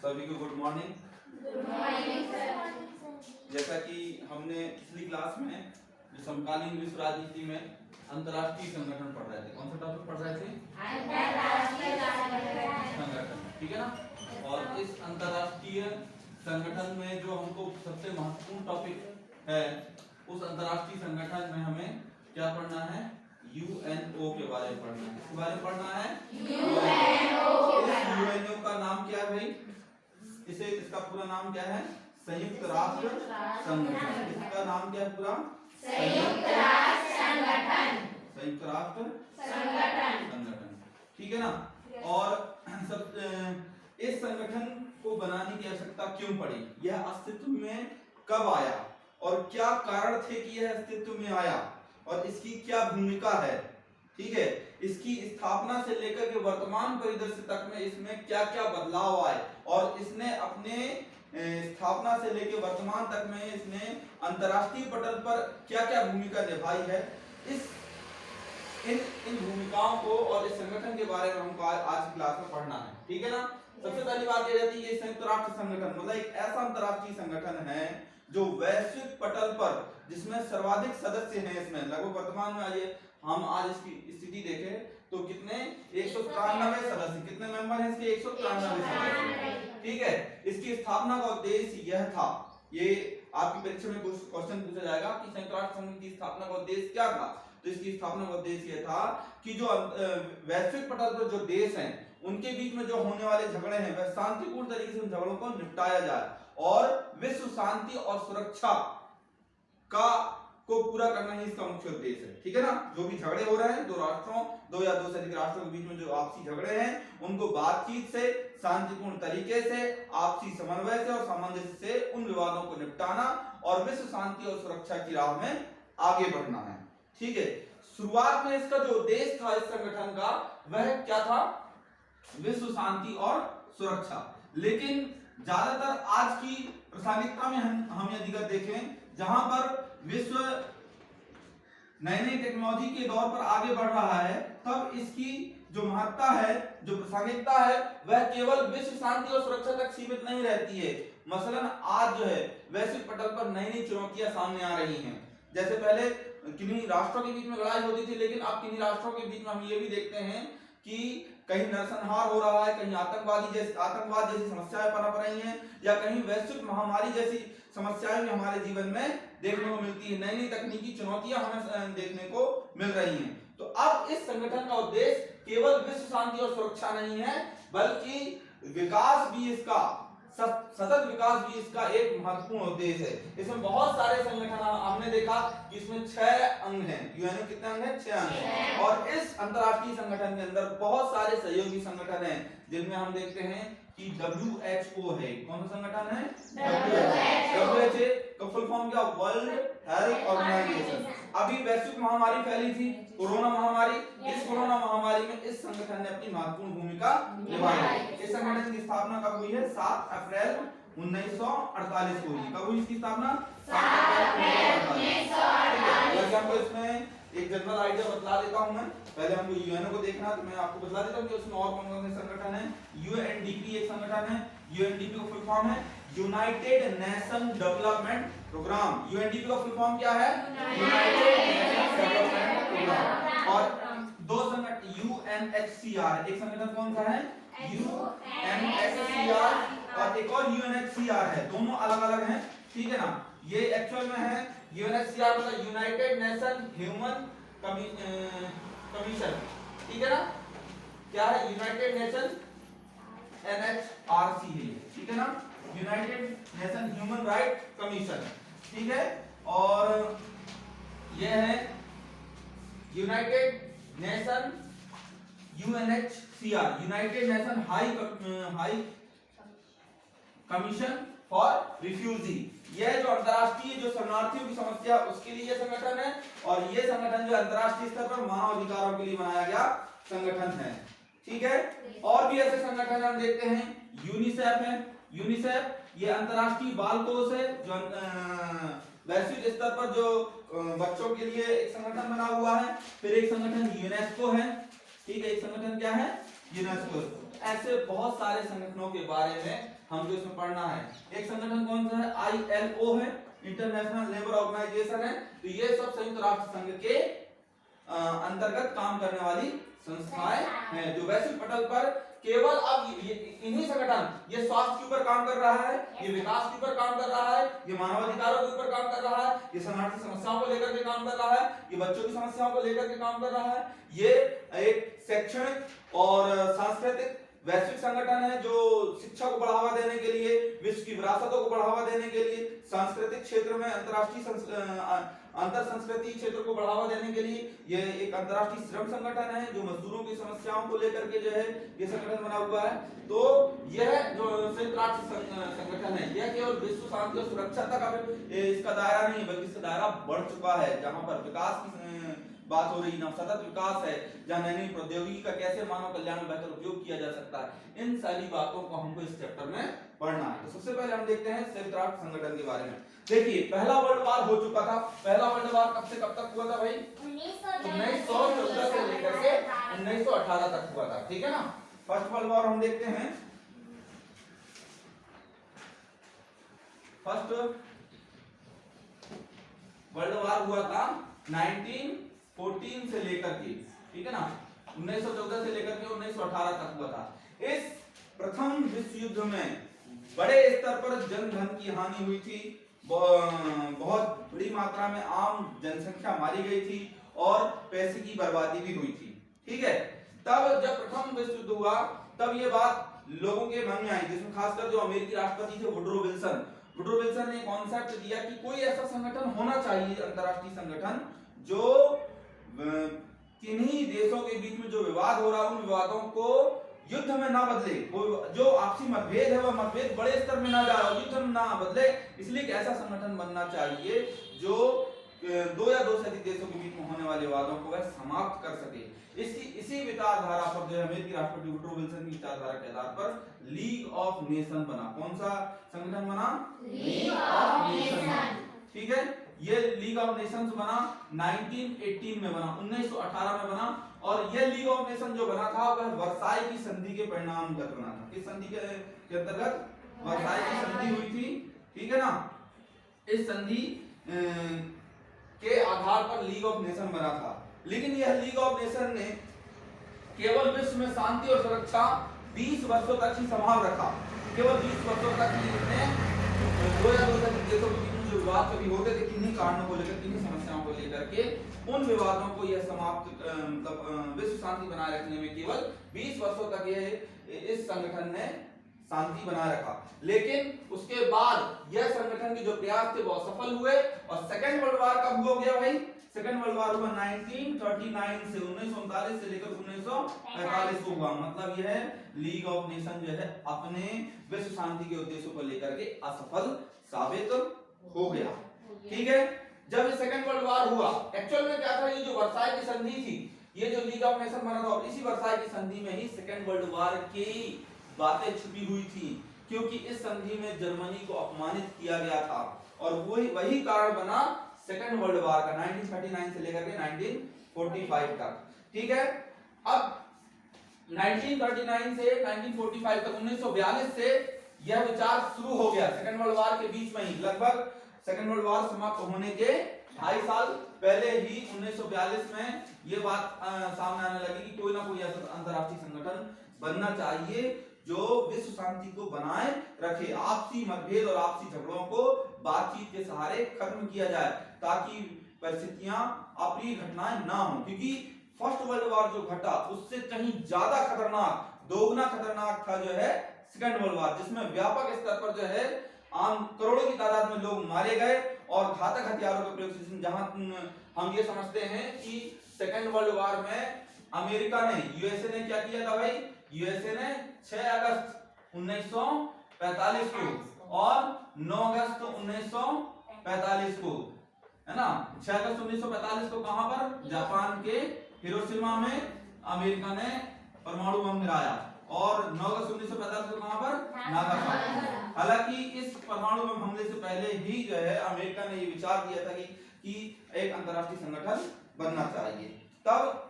सभी को good morning. Good morning sir. जैसा कि हमने पिछली क्लास में जो समकालीन विश्व राजनीति में अंतर्राष्ट्रीय संगठन पढ़ रहे थे, कौन सा टॉपिक पढ़ रहे थे? अंतर्राष्ट्रीय संगठन, ठीक है ना। और इस अंतर्राष्ट्रीय संगठन में जो हमको सबसे महत्वपूर्ण टॉपिक है, उस अंतर्राष्ट्रीय संगठन में हमें क्या पढ़ना है? यूएनओ के बारे में पढ़ना है। किसके बारे में पढ़ना है? यूएनओ का नाम क्या है भाई? इसका पूरा नाम क्या है? संयुक्त राष्ट्र संगठन। इसका नाम क्या है पूरा? संयुक्त राष्ट्र संगठन। संयुक्त राष्ट्र संगठन, ठीक है ना। और सब इस संगठन को बनाने की आवश्यकता क्यों पड़ी? यह अस्तित्व में कब आया और क्या कारण थे कि यह अस्तित्व में आया और इसकी क्या भूमिका है, ठीक है। इसकी स्थापना से लेकर के वर्तमान परिदृश्य तक में इसमें क्या क्या बदलाव आए और इसने अपने स्थापना से लेकर वर्तमान तक में इसने अंतर्राष्ट्रीय पटल पर क्या क्या भूमिका निभाई है। इन भूमिकाओं को और इस संगठन के बारे में हमको आज क्लास में पढ़ना है, ठीक है ना। सबसे पहली बात ये रहती है, ये संयुक्त राष्ट्र संगठन मतलब एक ऐसा अंतर्राष्ट्रीय संगठन है जो वैश्विक पटल पर जिसमें सर्वाधिक सदस्य हैं। इसमें लगभग वर्तमान में आइए हम आज इसकी स्थिति देखें तो कितने 193 सदस्य, कितने मेंबर हैं इसके? 193 सदस्य, ठीक है। इसकी स्थापना का उद्देश्य यह था, ये आपकी परीक्षा में क्वेश्चन पूछा जाएगा कि संयुक्त राष्ट्र संघ की स्थापना का उद्देश्य क्या था। तो इसकी स्थापना का उद्देश्य यह था कि जो वैश्विक पटल पर जो देश हैं उनके बीच में जो होने वाले झगड़े हैं वह शांतिपूर्ण तरीके से उन झगड़ों को निपटाया जाए और विश्व शांति और सुरक्षा को पूरा करना ही इसका मुख्य उद्देश्य है, ठीक है ना। जो भी झगड़े हो रहे हैं दो या दो से अधिक राष्ट्रों के बीच में जो आपसी झगड़े हैं उनको बातचीत से, शांतिपूर्ण तरीके से, आपसी समन्वय से और सामंजस्य से उन विवादों को निपटाना और विश्व शांति और सुरक्षा की राह में आगे बढ़ना है, ठीक है। शुरुआत में इसका जो उद्देश्य था इस संगठन का वह क्या था? विश्व शांति और सुरक्षा। लेकिन ज्यादातर आज की प्रासंगिकता में हम यदि देखें जहां पर विश्व नई नई टेक्नोलॉजी के दौर पर आगे बढ़ रहा है, तब इसकी जो महत्ता है, जो प्रासंगिकता है, वह केवल विश्व शांति और सुरक्षा तक सीमित नहीं रहती है। मसलन आज जो है वैश्विक पटल पर नई नई चुनौतियां सामने आ रही हैं। जैसे पहले किन्हीं राष्ट्रों के बीच में लड़ाई होती थी, लेकिन अब किन्हीं राष्ट्रों के बीच में हम ये भी देखते हैं कि कहीं नरसंहार हो रहा है, कहीं आतंकवाद जैसी समस्याएं पनप रही हैं या कहीं वैश्विक महामारी जैसी समस्याएं भी हमारे जीवन में देखने को मिलती है। नई नई तकनीकी चुनौतियां हमें देखने को मिल रही हैं। तो अब इस संगठन का उद्देश्य केवल विश्व शांति और सुरक्षा नहीं है, बल्कि विकास भी इसका, सतत विकास भी इसका एक महत्वपूर्ण उद्देश्य है। इसमें बहुत सारे संगठन हमने देखा कि इसमें 6 अंग हैं। यूएनओ कितने अंग हैं? 6 अंग हैं। और इस अंतर्राष्ट्रीय संगठन के अंदर बहुत सारे सहयोगी संगठन हैं जिनमें हम देखते हैं कि WHO है। कौन सा संगठन है? WHO का फुल फॉर्म क्या? World Health Organization. अभी वैश्विक महामारी फैली थी, कोरोना महामारी। इस कोरोना महामारी में इस संगठन ने अपनी महत्वपूर्ण भूमिका निभाई। इस संगठन की स्थापना कब हुई है? 7 अप्रैल 1948 को हुई। कब हुई इसकी स्थापना? 7 अप्रैल 1948। इसमें एक जनरल आइडिया बतला देता हूं मैं। पहले हमको यूएनओ को देखना, तो मैं आपको बता देता हूं कि उसमें और कौन कौन से संगठन हैं। यूएनडीपी एक संगठन है। यूएनडीपी का फुल फॉर्म है United Nation Development Programme. UNDP का फुल फॉर्म क्या है? United Nation Development Programme. और दो संगठन यूएनएचसीआर, एक संगठन कौन सा है? यूएनएचसीआर और एक और यूएनएचसीआर है। दोनों अलग अलग हैं, ठीक है ना। ये एक्चुअल में है यूएनएचसीआर मतलब यूनाइटेड नेशन ह्यूमन कमीशन, ठीक है ना। क्या है? यूनाइटेड नेशन NHRC है, ठीक है ना, United nation human right commission, ठीक है। और ये है United nation UNHCR, United nation high commission for refugee. यह जो अंतर्राष्ट्रीय जो शरणार्थियों की समस्या उसके लिए संगठन है और यह संगठन जो अंतर्राष्ट्रीय स्तर पर मानव अधिकारों के लिए बनाया गया संगठन है, ठीक है। और भी ऐसे संगठन हम देखते हैं। यूनिसेफ है। यूनिसेफ ये अंतर्राष्ट्रीय बाल कोष है जो वैश्विक स्तर पर जो बच्चों के लिए एक संगठन बना हुआ है। फिर एक संगठन यूनेस्को है, ठीक है। एक संगठन क्या है? यूनेस्को। ऐसे बहुत सारे संगठनों के बारे में हमको इसमें पढ़ना है। एक संगठन कौन सा है? ILO है, इंटरनेशनल लेबर ऑर्गेनाइजेशन है। तो ये सब संयुक्त राष्ट्र संघ के अंतर्गत काम करने वाली संस्थाएं हैं, जो वैश्विक पटल पर केवल अब इन्हीं संगठन, ये स्वास्थ्य के ऊपर काम कर रहा है, ये विकास के ऊपर काम कर रहा है, ये मानवाधिकारों के ऊपर काम कर रहा है, ये शरणार्थी समस्याओं को लेकर के काम कर रहा है, ये बच्चों की समस्याओं को लेकर के काम कर रहा है, ये एक शैक्षणिक और सांस्कृतिक वैश्विक संगठन है जो शिक्षा को बढ़ावा देने के लिए, विश्व की विरासतों को बढ़ावा देने के लिए, सांस्कृतिक क्षेत्र में अंतर संस्कृति क्षेत्र को बढ़ावा देने के लिए, ये एक अंतर्राष्ट्रीय श्रम संगठन है जो मजदूरों की समस्याओं को लेकर के जो है ये संगठन बना हुआ है। तो यह जो संयुक्त राष्ट्र संगठन है, यह केवल विश्व शांति और सुरक्षा तक इसका दायरा नहीं, बल्कि इसका दायरा बढ़ चुका है। जहां पर विकास की बात हो रही, नवसतत विकास है, जहां नई प्रौद्योगिकी का कैसे मानव कल्याण में बेहतर उपयोग किया जा सकता है, इन सारी बातों को हमको इस चैप्टर में पढ़ना है। तो सबसे पहले हम देखते हैं संयुक्त राष्ट्र संगठन के बारे में। देखिए, पहला वर्ल्ड वार हो चुका था। पहला वर्ल्ड वार कब से कब तक हुआ था भाई? 1914 से लेकर के 1918 तक हुआ था, ठीक है ना। फर्स्ट वर्ल्ड वार हम देखते हैं। फर्स्ट वर्ल्ड वार हुआ था 1914 से लेकर के, ठीक है ना, 1914 से लेकर के 1918 तक हुआ था। इस प्रथम विश्व युद्ध में बड़े स्तर पर जन धन की हानि हुई थी, बहुत बड़ी मात्रा में आम जनसंख्या मारी गई थी और पैसे की बर्बादी भी हुई थी, ठीक है। तब जब प्रथम विश्व युद्ध हुआ तब ये बात लोगों के मन में आई, जिसमें खासकर जो अमेरिकी राष्ट्रपति थे वुडरो विल्सन ने कॉन्सेप्ट दिया कि कोई ऐसा संगठन होना चाहिए, अंतरराष्ट्रीय संगठन, जो किन्हीं देशों के बीच में जो विवाद हो रहा है उन विवादों को युद्ध में ना बदले, जो आपसी मतभेद है वह मतभेद बड़े स्तर में ना जाए, युद्ध में ना बदले। इसलिए एक ऐसा संगठन बनना चाहिए जो दो या दो से अधिक देशों के बीच में होने वाले विवादों को वह समाप्त कर सके। इसी विचारधारा पर जो है अमेरिकी राष्ट्रपति वुडरो विल्सन की विचारधारा के आधार पर लीग ऑफ नेशन बना। कौन सा संगठन बना? लीग ऑफ नेशन, ठीक है। ये लीग ऑफ नेशंस बना 1918 में बना, 1918 में बना। और ये लीग ऑफ नेशन जो बना था वह वर्साई की संधि के परिणामगत बना था। किस संधि के अंतर्गत? वर्साई की संधि हुई थी, ठीक है ना। इस संधि के आधार पर लीग ऑफ नेशन बना था। लेकिन यह लीग ऑफ नेशन ने केवल विश्व में शांति और सुरक्षा 20 वर्षों तक ही संभाल रखा। केवल 20 वर्षों तक ही इसने दो या दो देशों के बीच जो विवाद कभी होते थे किन्हीं कारणों को लेकर, किन्हीं समस्याओं को लेकर के, उन विवादों को यह समाप्त मतलब विश्व शांति बनाए रखने में केवल 20 वर्षों तक ये इस संगठन ने शांति बनाए रखा। लेकिन उसके बाद यह संगठन के जो प्रयास थे वो असफल हुए। और सेकेंड वर्ल्ड वार कब हो गया भाई? सेकेंड वर्ल्ड वार हुआ 1939 से 1939 से लेकर 1945 को हुआ। मतलब यह लीग ऑफ नेशन जो है अपने विश्व शांति के उद्देश्यों को लेकर के असफल साबित हो गया, ठीक है। जब ये सेकेंड वर्ल्ड वार हुआ, एक्चुअल में क्या था, ये जो वर्साई की संधि थी, ये जो लीग ऑफ नेशन बना था, और इसी वर्साई की संधि में ही सेकेंड वर्ल्ड वार की बातें छुपी हुई थी, क्योंकि इस संधि में जर्मनी को अपमानित किया गया था। और वही कारण बना सेकेंड वर्ल्ड वार का 1939 से लेकर के 1945 तक, ठीक है। अब 1939 से 1945 तक, 1942 से यह विचार शुरू हो गया। सेकेंड वर्ल्ड वार के बीच में ही, लगभग सेकेंड वर्ल्ड वार समाप्त होने के 2.5 साल पहले ही 1942 में यह बात सामने आने लगी कि कोई ना कोई ऐसा अंतरराष्ट्रीय संगठन बनना चाहिए जो विश्व शांति को बनाए रखे, आपसी मतभेद और आपसी झगड़ों को बातचीत के सहारे खत्म किया जाए, ताकि परिस्थितियां अप्रिय घटनाएं ना हो। क्योंकि फर्स्ट वर्ल्ड वार जो घटा उससे कहीं ज्यादा खतरनाक, दोगुना खतरनाक था जो है सेकेंड वर्ल्ड वार, जिसमें व्यापक स्तर पर जो है आम करोड़ों की तादाद में लोग मारे गए और घातक हथियारों के प्रयोग से, जहां हम ये समझते हैं कि सेकेंड वर्ल्ड वार में अमेरिका ने, यूएसए ने क्या किया था भाई? यूएसए ने 6 अगस्त 1945 को और 9 अगस्त 1945 को, है ना, 6 अगस्त 1945 को कहां पर? जापान के हिरोशिमा में अमेरिका ने परमाणु बम गिराया, और 9 अगस्त 1945 को कहां पर? नागासाकी। हालांकि इस परमाणु बम हमले से पहले ही जो है अमेरिका ने ये विचार दिया था कि एक अंतरराष्ट्रीय संगठन बनना चाहिए। तब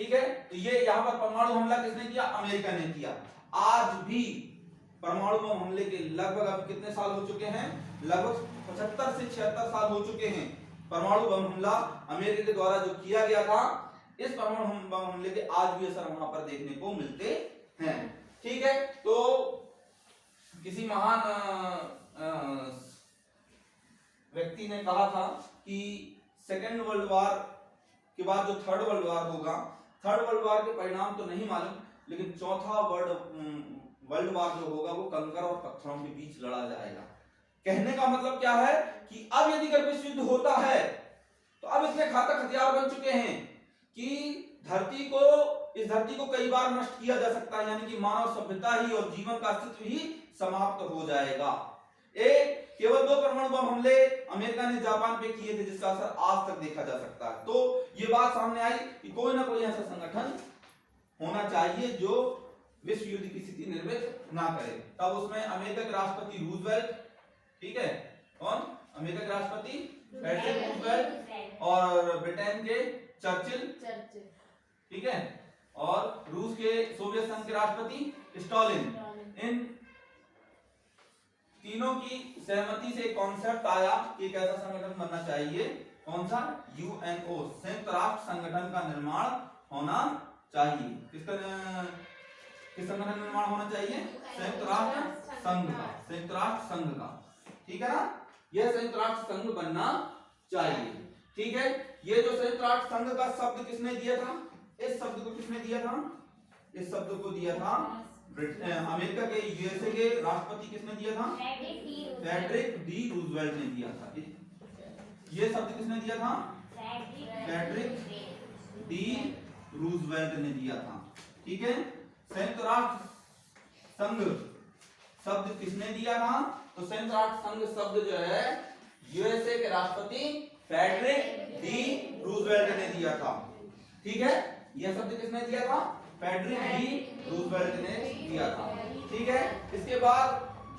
ठीक है, तो ये यहाँ पर परमाणु हमला किसने किया? अमेरिका ने किया। आज भी परमाणु बम हमले के लगभग अब कितने साल हो चुके हैं? लगभग 75 से 76 साल हो चुके हैं। परमाणु बम हमला अमेरिका के द्वारा जो किया गया था, इस परमाणु बम हमले के आज भी असर वहां पर देखने को मिलते हैं। ठीक है, तो किसी महान व्यक्ति ने कहा था कि सेकेंड वर्ल्ड वॉर के बाद जो थर्ड वर्ल्ड वॉर होगा, थर्ड वर्ल्ड वॉर के परिणाम तो नहीं मालूम, लेकिन चौथा वर्ल्ड वॉर जो होगा वो कंकर और पत्थरों के बीच लड़ा जाएगा। कहने का मतलब क्या है कि अब यदि अगर विश्व युद्ध होता है तो अब इतने घातक हथियार बन चुके हैं कि इस धरती को कई बार नष्ट किया जा सकता है, यानी कि मानव सभ्यता ही और जीवन का अस्तित्व ही समाप्त हो जाएगा। केवल 2 परमाणु बम हमले अमेरिका ने जापान पे किए थे, जिसका असर आज तक देखा जा सकता है। तो ये बात सामने आई कि कोई ना कोई ऐसा संगठन होना चाहिए जो विश्व युद्ध की स्थिति निर्मित ना करे। तब उसमें अमेरिका के राष्ट्रपति रूजवेल्ट, ठीक है, कौन? अमेरिका के राष्ट्रपति फ्रेडरिक रूजवेल्ट, और ब्रिटेन के चर्चिल, ठीक है, और रूस के सोवियत संघ के राष्ट्रपति स्टालिन, इन तीनों की सहमति से कॉन्सेप्ट आया कि एक ऐसा संगठन बनना चाहिए। कौन सा? यूएनओ, संयुक्त राष्ट्र संगठन का निर्माण होना चाहिए। किस संगठन का निर्माण होना चाहिए? संयुक्त राष्ट्र संघ का, संयुक्त राष्ट्र संघ का, ठीक है ना? यह संयुक्त राष्ट्र संघ बनना चाहिए। ठीक है, ये जो संयुक्त राष्ट्र संघ का शब्द किसने दिया था? इस शब्द को किसने दिया था? इस शब्द को दिया था अमेरिका के, यूएसए के राष्ट्रपति किसने दिया था? फ्रेडरिक डी रूजवेल्ट ने दिया था। ये शब्द किसने दिया था? फ्रेडरिक डी रूजवेल्ट ने दिया था। ठीक है, संयुक्त राष्ट्र संघ शब्द किसने दिया था? तो संयुक्त राष्ट्र संघ शब्द जो है यूएसए के राष्ट्रपति फ्रेडरिक डी रूजवेल्ट ने दिया था। ठीक है, यह शब्द किसने दिया था? फ्रेडरिक डी रूजवेल्ट ने दिया था। ठीक है, इसके बाद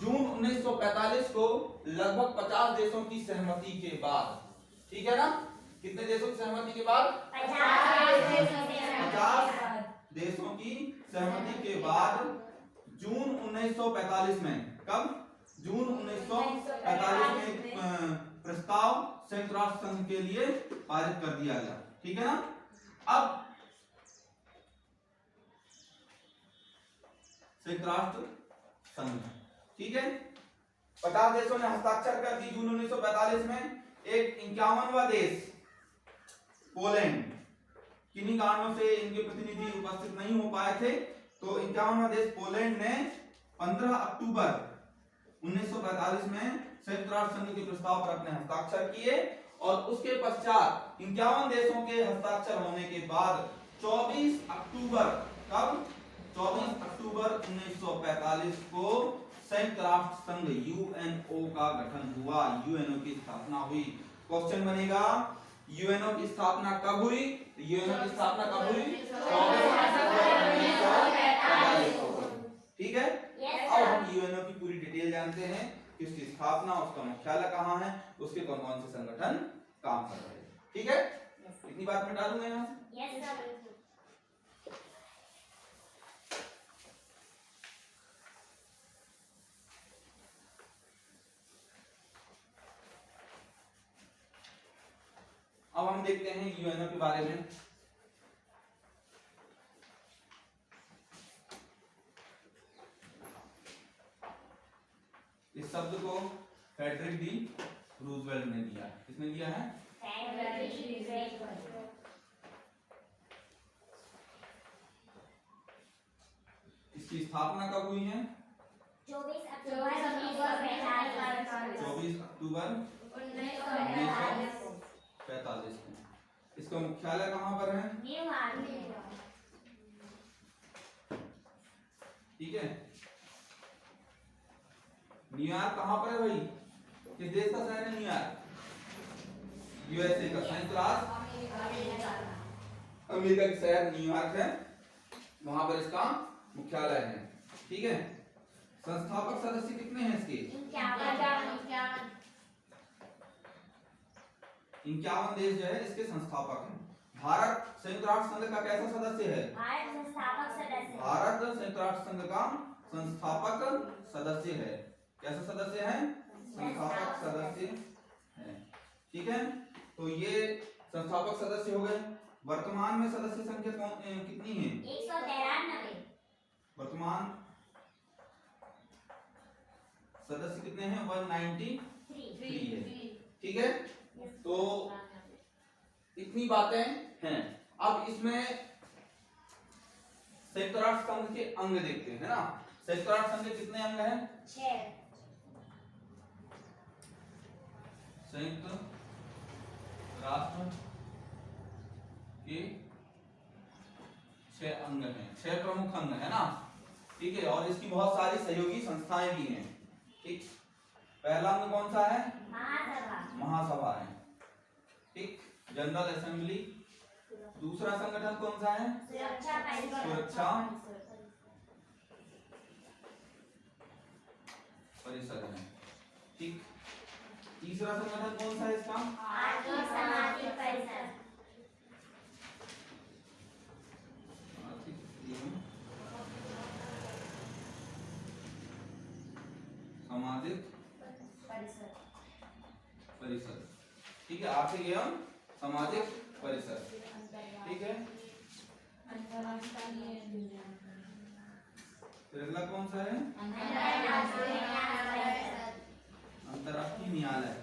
जून 1945 को लगभग 50 देशों की सहमति के बाद, ठीक है ना, कितने देशों की सहमति के बाद? 50 देशों की सहमति के बाद जून 1945 में, कब? जून 1945 में प्रस्ताव संयुक्त राष्ट्र संघ के लिए पारित कर दिया गया। ठीक है ना? अब संयुक्त राष्ट्र संघ, ठीक है, 50 देशों ने हस्ताक्षर कर दी जून 1945 में। एक 51वां देश पोलैंड, किन्हीं कारणों से इनके प्रतिनिधि उपस्थित नहीं हो पाए थे, तो 51वां देश पोलैंड ने 15 अक्टूबर 1945 में संयुक्त राष्ट्र संघ के प्रस्ताव पर अपने हस्ताक्षर किए, और उसके पश्चात 51 देशों के हस्ताक्षर होने के बाद 24 अक्टूबर, कब? 24 अक्टूबर 1945 को संयुक्त राष्ट्र संघ यूएनओ का गठन हुआ, यूएनओ की स्थापना हुई। क्वेश्चन बनेगा, यूएनओ की स्थापना कब हुई? यूएनओ की स्थापना कब हुई? 24 अक्टूबर 1945 को। ठीक है, अब हम यूएनओ की पूरी डिटेल जानते हैं कि उसकी स्थापना, उसका मुख्यालय कहाँ है, उसके कौन कौन से संगठन काम कर रहे हैं। ठीक है, इतनी बात मैं डालूंगा यहाँ से। अब हम देखते हैं यूएनओ के बारे में। इस शब्द को फ्रेडरिक डी रूजवेल्ट ने दिया। किसने दिया है? इसकी स्थापना कब हुई है? 24 अक्टूबर 1945 में। इसका मुख्यालय कहाँ पर है? ठीक है, न्यूयॉर्क कहाँ पर है भाई? किस देश का शहर है न्यूयॉर्क? यूएसए का, संयुक्त राष्ट्र अमेरिका का शहर न्यूयॉर्क है, वहां पर इसका मुख्यालय है। ठीक है, संस्थापक सदस्य कितने हैं इसके? 51 देश जो है इसके संस्थापक हैं। भारत संयुक्त राष्ट्र संघ का कैसा सदस्य है? भारत संस्थापक सदस्य। भारत संयुक्त राष्ट्र संघ का संस्थापक सदस्य है। कैसा सदस्य है? संस्थापक सदस्य है। ठीक है, तो ये संस्थापक सदस्य हो गए। वर्तमान में सदस्य संख्या कितनी है? 193। वर्तमान सदस्य कितने हैं? 193 है। ठीक है, तो इतनी बातें हैं। अब इसमें संयुक्त राष्ट्र संघ के अंग देखते हैं ना। संयुक्त राष्ट्र संघ के कितने अंग हैं? 6। संयुक्त राष्ट्र के 6 अंग हैं, 6 प्रमुख अंग है ना। ठीक है, और इसकी बहुत सारी सहयोगी संस्थाएं भी हैं। ठीक, पहला अंग कौन सा है? महासभा। महासभा है। ठीक, जनरल असेंबली। दूसरा संगठन कौन सा है? सुरक्षा परिषद। सुरक्षा परिषद है। ठीक, तीसरा संगठन कौन सा है इसका? आर्थिक सामाजिक परिषद। सामाजिक परिषद। परिषद। ठीक है, आर्थिक एवं सामाजिक परिषद। ठीक है, फिर अगला कौन सा है? अंतर्राष्ट्रीय न्यायालय।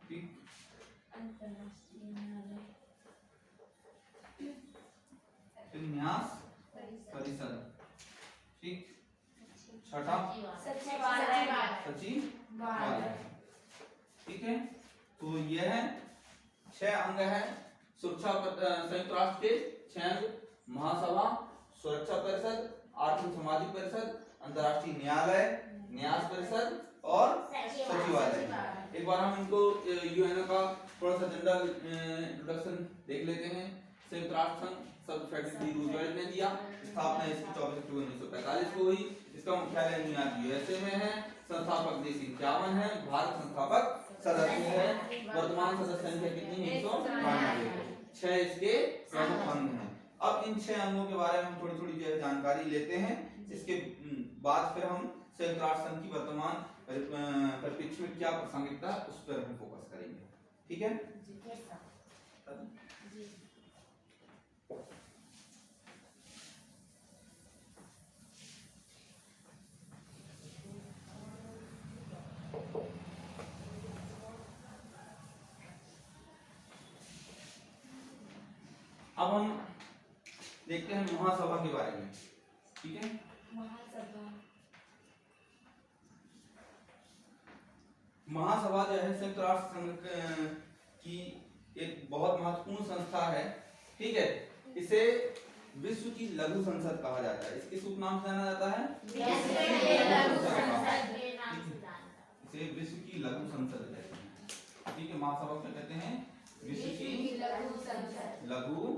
ठीक, फिर न्यास परिषद। ठीक, छठा सचिवालय। ठीक है, तो यह है 6 अंग है सुरक्षा संयुक्त राष्ट्र के 6 अंग: महासभा, सुरक्षा परिषद, आर्थिक सामाजिक परिषद, अंतर्राष्ट्रीय न्यायालय, न्यास परिषद और सचिवालय। एक बार हम इनको यूएनओ का थोड़ा सा जनरल इंट्रोडक्शन देख लेते हैं। संयुक्त राष्ट्र संघ सब फेडरल रूजवेल्ट ने दिया। स्थापना इसकी 24 अक्टूबर 1945 को हुई। इसका मुख्यालय न्यूयॉर्क यूएसए में है। संस्थापक देश 51 है। भारत संस्थापक सदस्य है। वर्तमान सदस्य संख्या कितनी है? 192। 6 इसके प्रमुख अंग हैं। अब इन 6 अंगों के बारे में हम थोड़ी थोड़ी जो है जानकारी लेते हैं। इसके बाद फिर हम संयुक्त राष्ट्र संघ की वर्तमान परिप्रेक्ष्य में क्या प्रासंगिकता उस पर हम फोकस करेंगे। ठीक है, अब हम देखते हैं महासभा के बारे में। ठीक है, महासभा जो है संयुक्त राष्ट्र संघ की एक बहुत महत्वपूर्ण संस्था है। ठीक है, इसे विश्व की लघु संसद कहा जाता है। इसके शुभ नाम से जाना जाता है इसे विश्व की लघु संसद कहते हैं। ठीक है, महासभा क्या कहते हैं? विश्व की लघु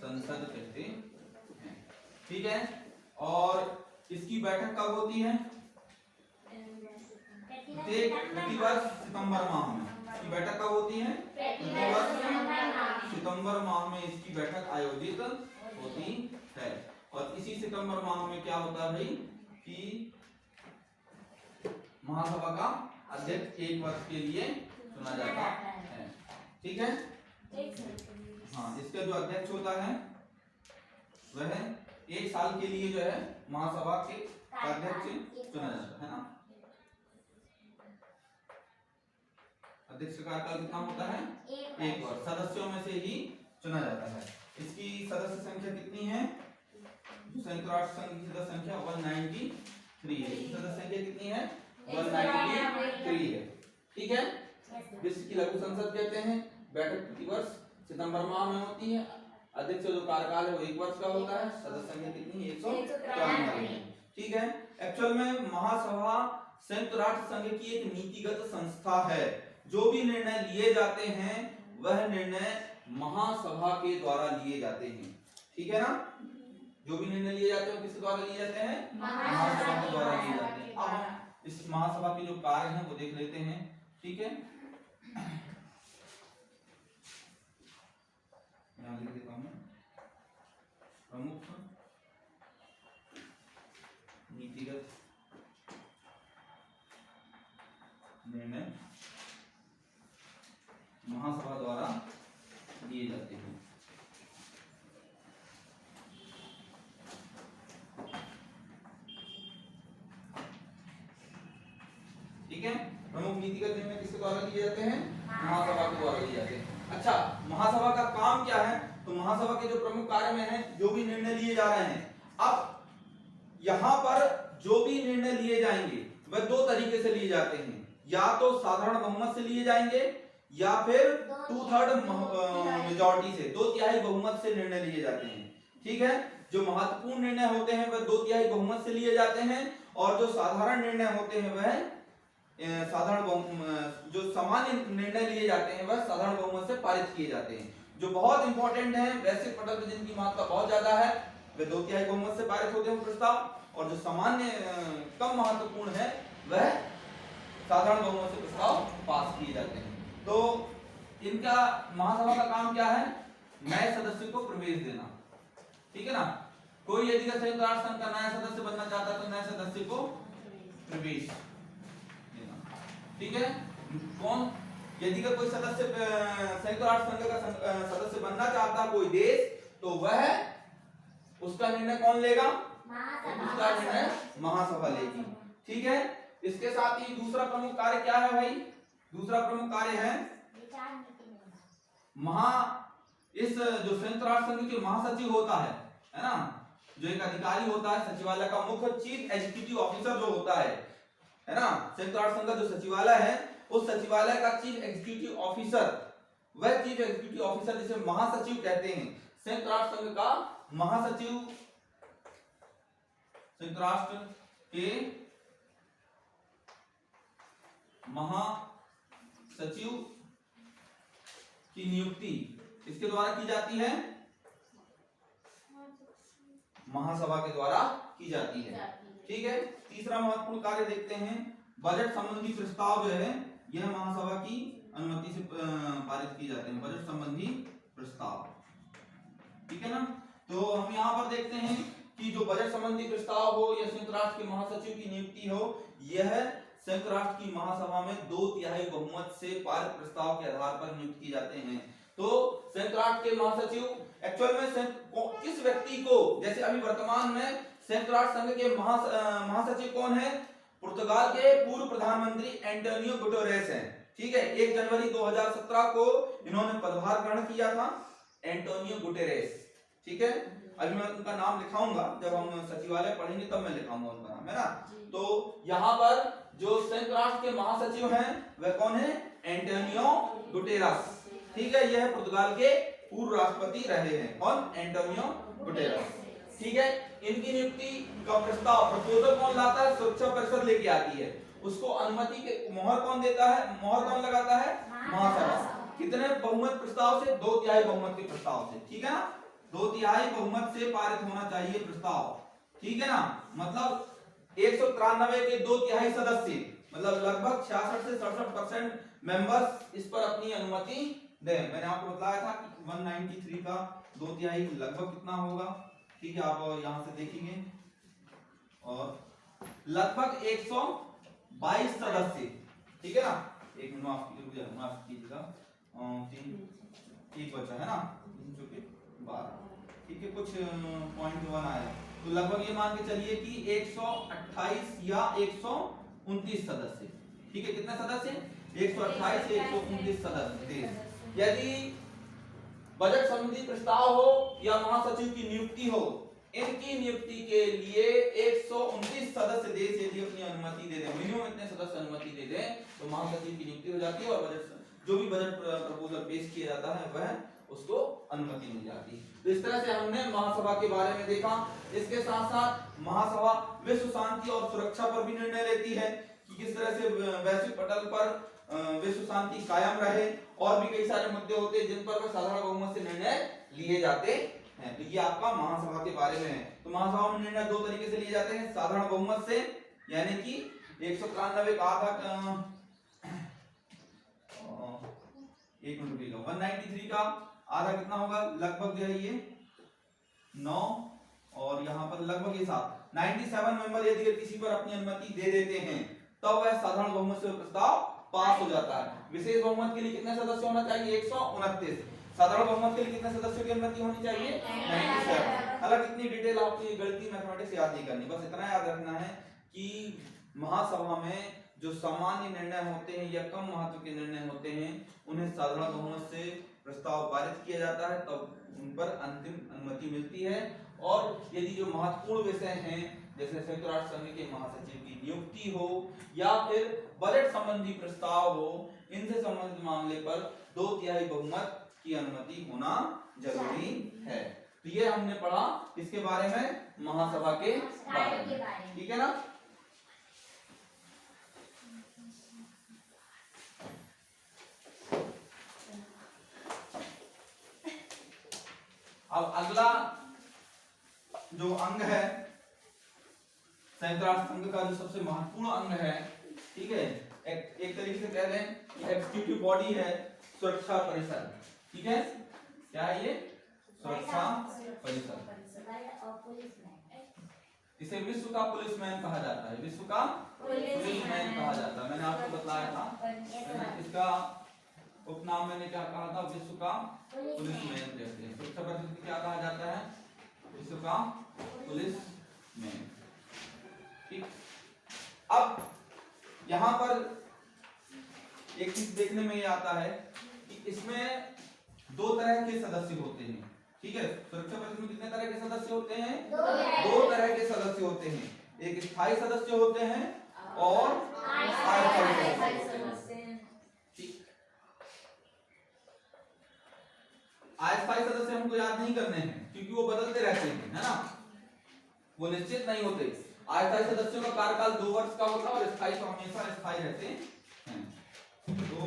संसद कहते हैं। ठीक है, और इसकी बैठक कब होती है? प्रतिवर्ष सितंबर माह में। इसकी बैठक कब होती है? सितंबर माह में इसकी बैठक आयोजित होती है। और इसी सितंबर माह में क्या होता है भाई कि महासभा का अध्यक्ष 1 वर्ष के लिए चुना जाता है। ठीक है, हाँ, इसका जो अध्यक्ष होता है वह 1 साल के लिए जो है महासभा के अध्यक्ष चुना जाता है ना। अध्यक्ष का कार्यकाल कितना होता है? 1 वर्ष। सदस्यों में से ही चुना जाता है। इसकी सदस्य संख्या कितनी है? संयुक्त राष्ट्र संघ की सदस्य संख्या 193 है। सदस्य संख्या कितनी है? 193 है। ठीक है, विश्व की लघु संसद कहते हैं। बैठक प्रतिवर्ष सितंबर माह में होती है। अध्यक्ष जो कार्यकाल है वो 1 वर्ष का होता है। सदस्य संख्या कितनी है? 193। ठीक है, एक्चुअल में महासभा संयुक्त राष्ट्र संघ की एक नीतिगत संस्था है। जो भी निर्णय लिए जाते हैं वह निर्णय महासभा के द्वारा लिए जाते हैं। ठीक है ना, जो भी निर्णय लिए जाते हैं किसके द्वारा लिए जाते हैं? महासभा के द्वारा लिए जाते हैं। अब हम इस महासभा के जो कार्य हैं वो देख लेते हैं। ठीक है, महासभा द्वारा दिए जाते हैं। ठीक है, प्रमुख नीतिगत निर्णय किसके द्वारा लिए जाते हैं? महासभा के द्वारा लिए जाते हैं। अच्छा, महासभा का काम क्या है? तो महासभा के जो प्रमुख कार्य में है, जो भी निर्णय लिए जा रहे हैं, अब यहाँ पर जो भी निर्णय लिए जाएंगे वह दो तरीके से लिए जाते हैं, या तो साधारण बहुमत से लिए जाएंगे या फिर 2/3 मेजॉरिटी से, 2/3 बहुमत से निर्णय लिए जाते हैं। ठीक है, जो महत्वपूर्ण निर्णय होते हैं वह 2/3 बहुमत से लिए जाते हैं, और जो साधारण निर्णय होते हैं वह जो सामान्य निर्णय लिए जाते हैं वह साधारण बहुमत से पारित किए जाते हैं। जो बहुत इंपॉर्टेंट है, वैश्विक पटल पर जिनकी मात्रा बहुत ज्यादा है, वे 2/3 बहुमत से पारित होते हैं प्रस्ताव, और जो सामान्य कम महत्वपूर्ण है वह साधारण बहुमत से प्रस्ताव पास किए जाते हैं। तो इनका महासभा का काम क्या है? नए सदस्य को प्रवेश देना। ठीक है ना, कोई यदि संयुक्त राष्ट्र संघ का नया सदस्य बनना चाहता है तो नए सदस्य को प्रवेश देना। ठीक है, कौन यदि कोई सदस्य संयुक्त राष्ट्र संघ का सदस्य बनना चाहता कोई देश, तो वह उसका निर्णय कौन लेगा? उसका निर्णय महासभा लेगी। ठीक है, इसके साथ ही दूसरा प्रमुख कार्य क्या है भाई? दूसरा प्रमुख कार्य है इस जो संयुक्त राष्ट्र संघ के महासचिव होता है ना, जो एक अधिकारी होता है सचिवालय का, मुख्य चीफ एग्जीक्यूटिव ऑफिसर जो होता है ना, संयुक्त राष्ट्र संघ का जो सचिवालय है, उस सचिवालय का चीफ एग्जीक्यूटिव ऑफिसर, वह चीफ एग्जीक्यूटिव ऑफिसर जिसे महासचिव कहते हैं। संयुक्त राष्ट्र संघ का महासचिव संयुक्त राष्ट्र के महासचिव की नियुक्ति इसके द्वारा की जाती है, महासभा के द्वारा की जाती है। ठीक है, तीसरा महत्वपूर्ण कार्य देखते हैं, बजट संबंधी प्रस्ताव जो है यह महासभा की अनुमति से पारित किए जाते हैं, बजट संबंधी प्रस्ताव। ठीक है ना, तो हम यहाँ पर देखते हैं कि जो बजट संबंधी प्रस्ताव हो या संयुक्त राष्ट्र के महासचिव की नियुक्ति हो, यह संयुक्त राष्ट्र की महासभा में 2/3 बहुमत से पारित प्रस्ताव के आधार पर नियुक्त किए जाते हैं। तो संयुक्त राष्ट्र के महासचिव एक्चुअल में किस व्यक्ति को, जैसे अभी वर्तमान में संयुक्त राष्ट्र संघ के महासचिव कौन है? पुर्तगाल के पूर्व प्रधानमंत्री एंटोनियो गुटेरेस हैं। ठीक है, 1 जनवरी 2017 को इन्होंने पदभार ग्रहण किया था, एंटोनियो गुटेरेस। ठीक है, अभी मैं उनका नाम लिखाऊंगा, जब हम सचिवालय पढ़ेंगे तब मैं लिखाऊंगा उनका नाम, है ना। तो यहाँ पर जो संयुक्त राष्ट्र के महासचिव हैं वह कौन है? Antonio Guterres. ठीक है, यह पुर्तगाल के पूर्व राष्ट्रपति रहे हैं। कौन? Antonio Guterres. ठीक है, इनकी नियुक्ति का प्रस्ताव, प्रपोजल कौन लाता है? सुरक्षा परिषद लेके आती है। उसको अनुमति के मोहर कौन देता है? मोहर कौन लगाता है? महासभा। कितने बहुमत प्रस्ताव से? 2/3 बहुमत के प्रस्ताव से। ठीक है ना, 2/3 बहुमत से पारित होना चाहिए प्रस्ताव। ठीक है ना, मतलब 193 के 2/3 सदस्य, मतलब लगभग 66 से 67% मेंबर्स इस पर अपनी अनुमति दे। मैंने आपको बताया था कि 193 का 2/3 लगभग कितना होगा। ठीक है, आप यहां से देखेंगे, और लगभग 122 सदस्य। ठीक है ना, एक मिनट माफ कीजिएगा, एक बचा है ना, जो कि 12। ठीक है, कुछ पॉइंट 1 आया, तो लगभग ये मान के चलिए कि 128 या 129 सदस्य। ठीक है, कितने सदस्य? 128 से 129 सदस्य। यदि बजट संबंधी प्रस्ताव हो या महासचिव की नियुक्ति हो, इनकी नियुक्ति के लिए 129 सदस्य देश यदि अपनी अनुमति दे दें, मिनिमम इतने सदस्य अनुमति दे दें, तो महासचिव की नियुक्ति हो जाती है, और बजट जो भी बजट प्रपोजल पेश किया जाता है वह उसको अनुमति मिल जाती है। तो इस तरह से हमने महासभा के बारे में देखा। इसके साथ साथ महासभा विश्व शांति और सुरक्षा पर भी निर्णय लेती है कि किस तरह से वैश्विक पटल पर विश्व शांति कायम रहे, और भी कई सारे मुद्दे होते हैं जिन पर साधारण बहुमत से निर्णय लिए जाते हैं। तो ये आपका महासभा के बारे में है। तो महासभा में निर्णय 2 तरीके से लिए जाते हैं, साधारण बहुमत से, यानी कि 193 का आधा, 193 का आधा कितना होगा? लगभग जो है ये 9, और यहाँ पर लगभग ये 7, 97 मेंबर यदि किसी पर अपनी अनुमति दे देते हैं तब वह साधारण बहुमत से प्रस्ताव पास हो जाता है। विशेष बहुमत के लिए कितने सदस्य होना चाहिए? 129। साधारण बहुमत के लिए कितने सदस्यों की अनुमति होनी चाहिए? 97। हालांकि इतनी डिटेल आपको ये गणितीय मैथमेटिक्स याद नहीं करनी, बस इतना याद रखना है कि महासभा में जो सामान्य निर्णय होते हैं या कम महत्व के निर्णय होते हैं उन्हें साधारण बहुमत से प्रस्ताव पारित किया जाता है, तब उन पर अंतिम अनुमति मिलती है। और यदि जो महत्वपूर्ण विषय हैं जैसे संयुक्त राष्ट्र संघ के महासचिव की नियुक्ति हो या फिर बजट संबंधी प्रस्ताव हो, इनसे संबंधित मामले पर 2/3 बहुमत की अनुमति होना जरूरी है। तो ये हमने पढ़ा इसके बारे में, महासभा के बारे में, ठीक है ना। अब अगला जो अंग है संयुक्त राष्ट्र संघ का, जो सबसे महत्वपूर्ण अंग है, ठीक है, एक तरीके से कह लें कि एग्जीक्यूटिव बॉडी है सुरक्षा परिषद, ठीक है। क्या है ये? सुरक्षा परिषद। इसे विश्व का पुलिसमैन कहा जाता है, विश्व का पुलिसमैन कहा जाता है। मैंने आपको बताया था, इसका उपनाम मैंने क्या कहा था? विश्व का पुलिसमैन कहते हैं। सुरक्षा परिषद क्या कहा जाता है? विश्व का पुलिसमैन, ठीक। अब यहाँ पर एक चीज देखने में ये आता है कि इसमें 2 तरह के सदस्य होते हैं, ठीक है। सुरक्षा परिषद में कितने तरह के सदस्य होते हैं? 2 तरह के सदस्य होते हैं, एक स्थायी सदस्य होते हैं और अस्थायी सदस्य। अस्थायी सदस्य हमको याद नहीं करने हैं क्योंकि वो बदलते रहते हैं, है ना, वो निश्चित नहीं होते। अस्थायी सदस्यों का कार्यकाल 2 वर्ष का होता है और स्थायी तो हमेशा स्थायी रहते हैं। तो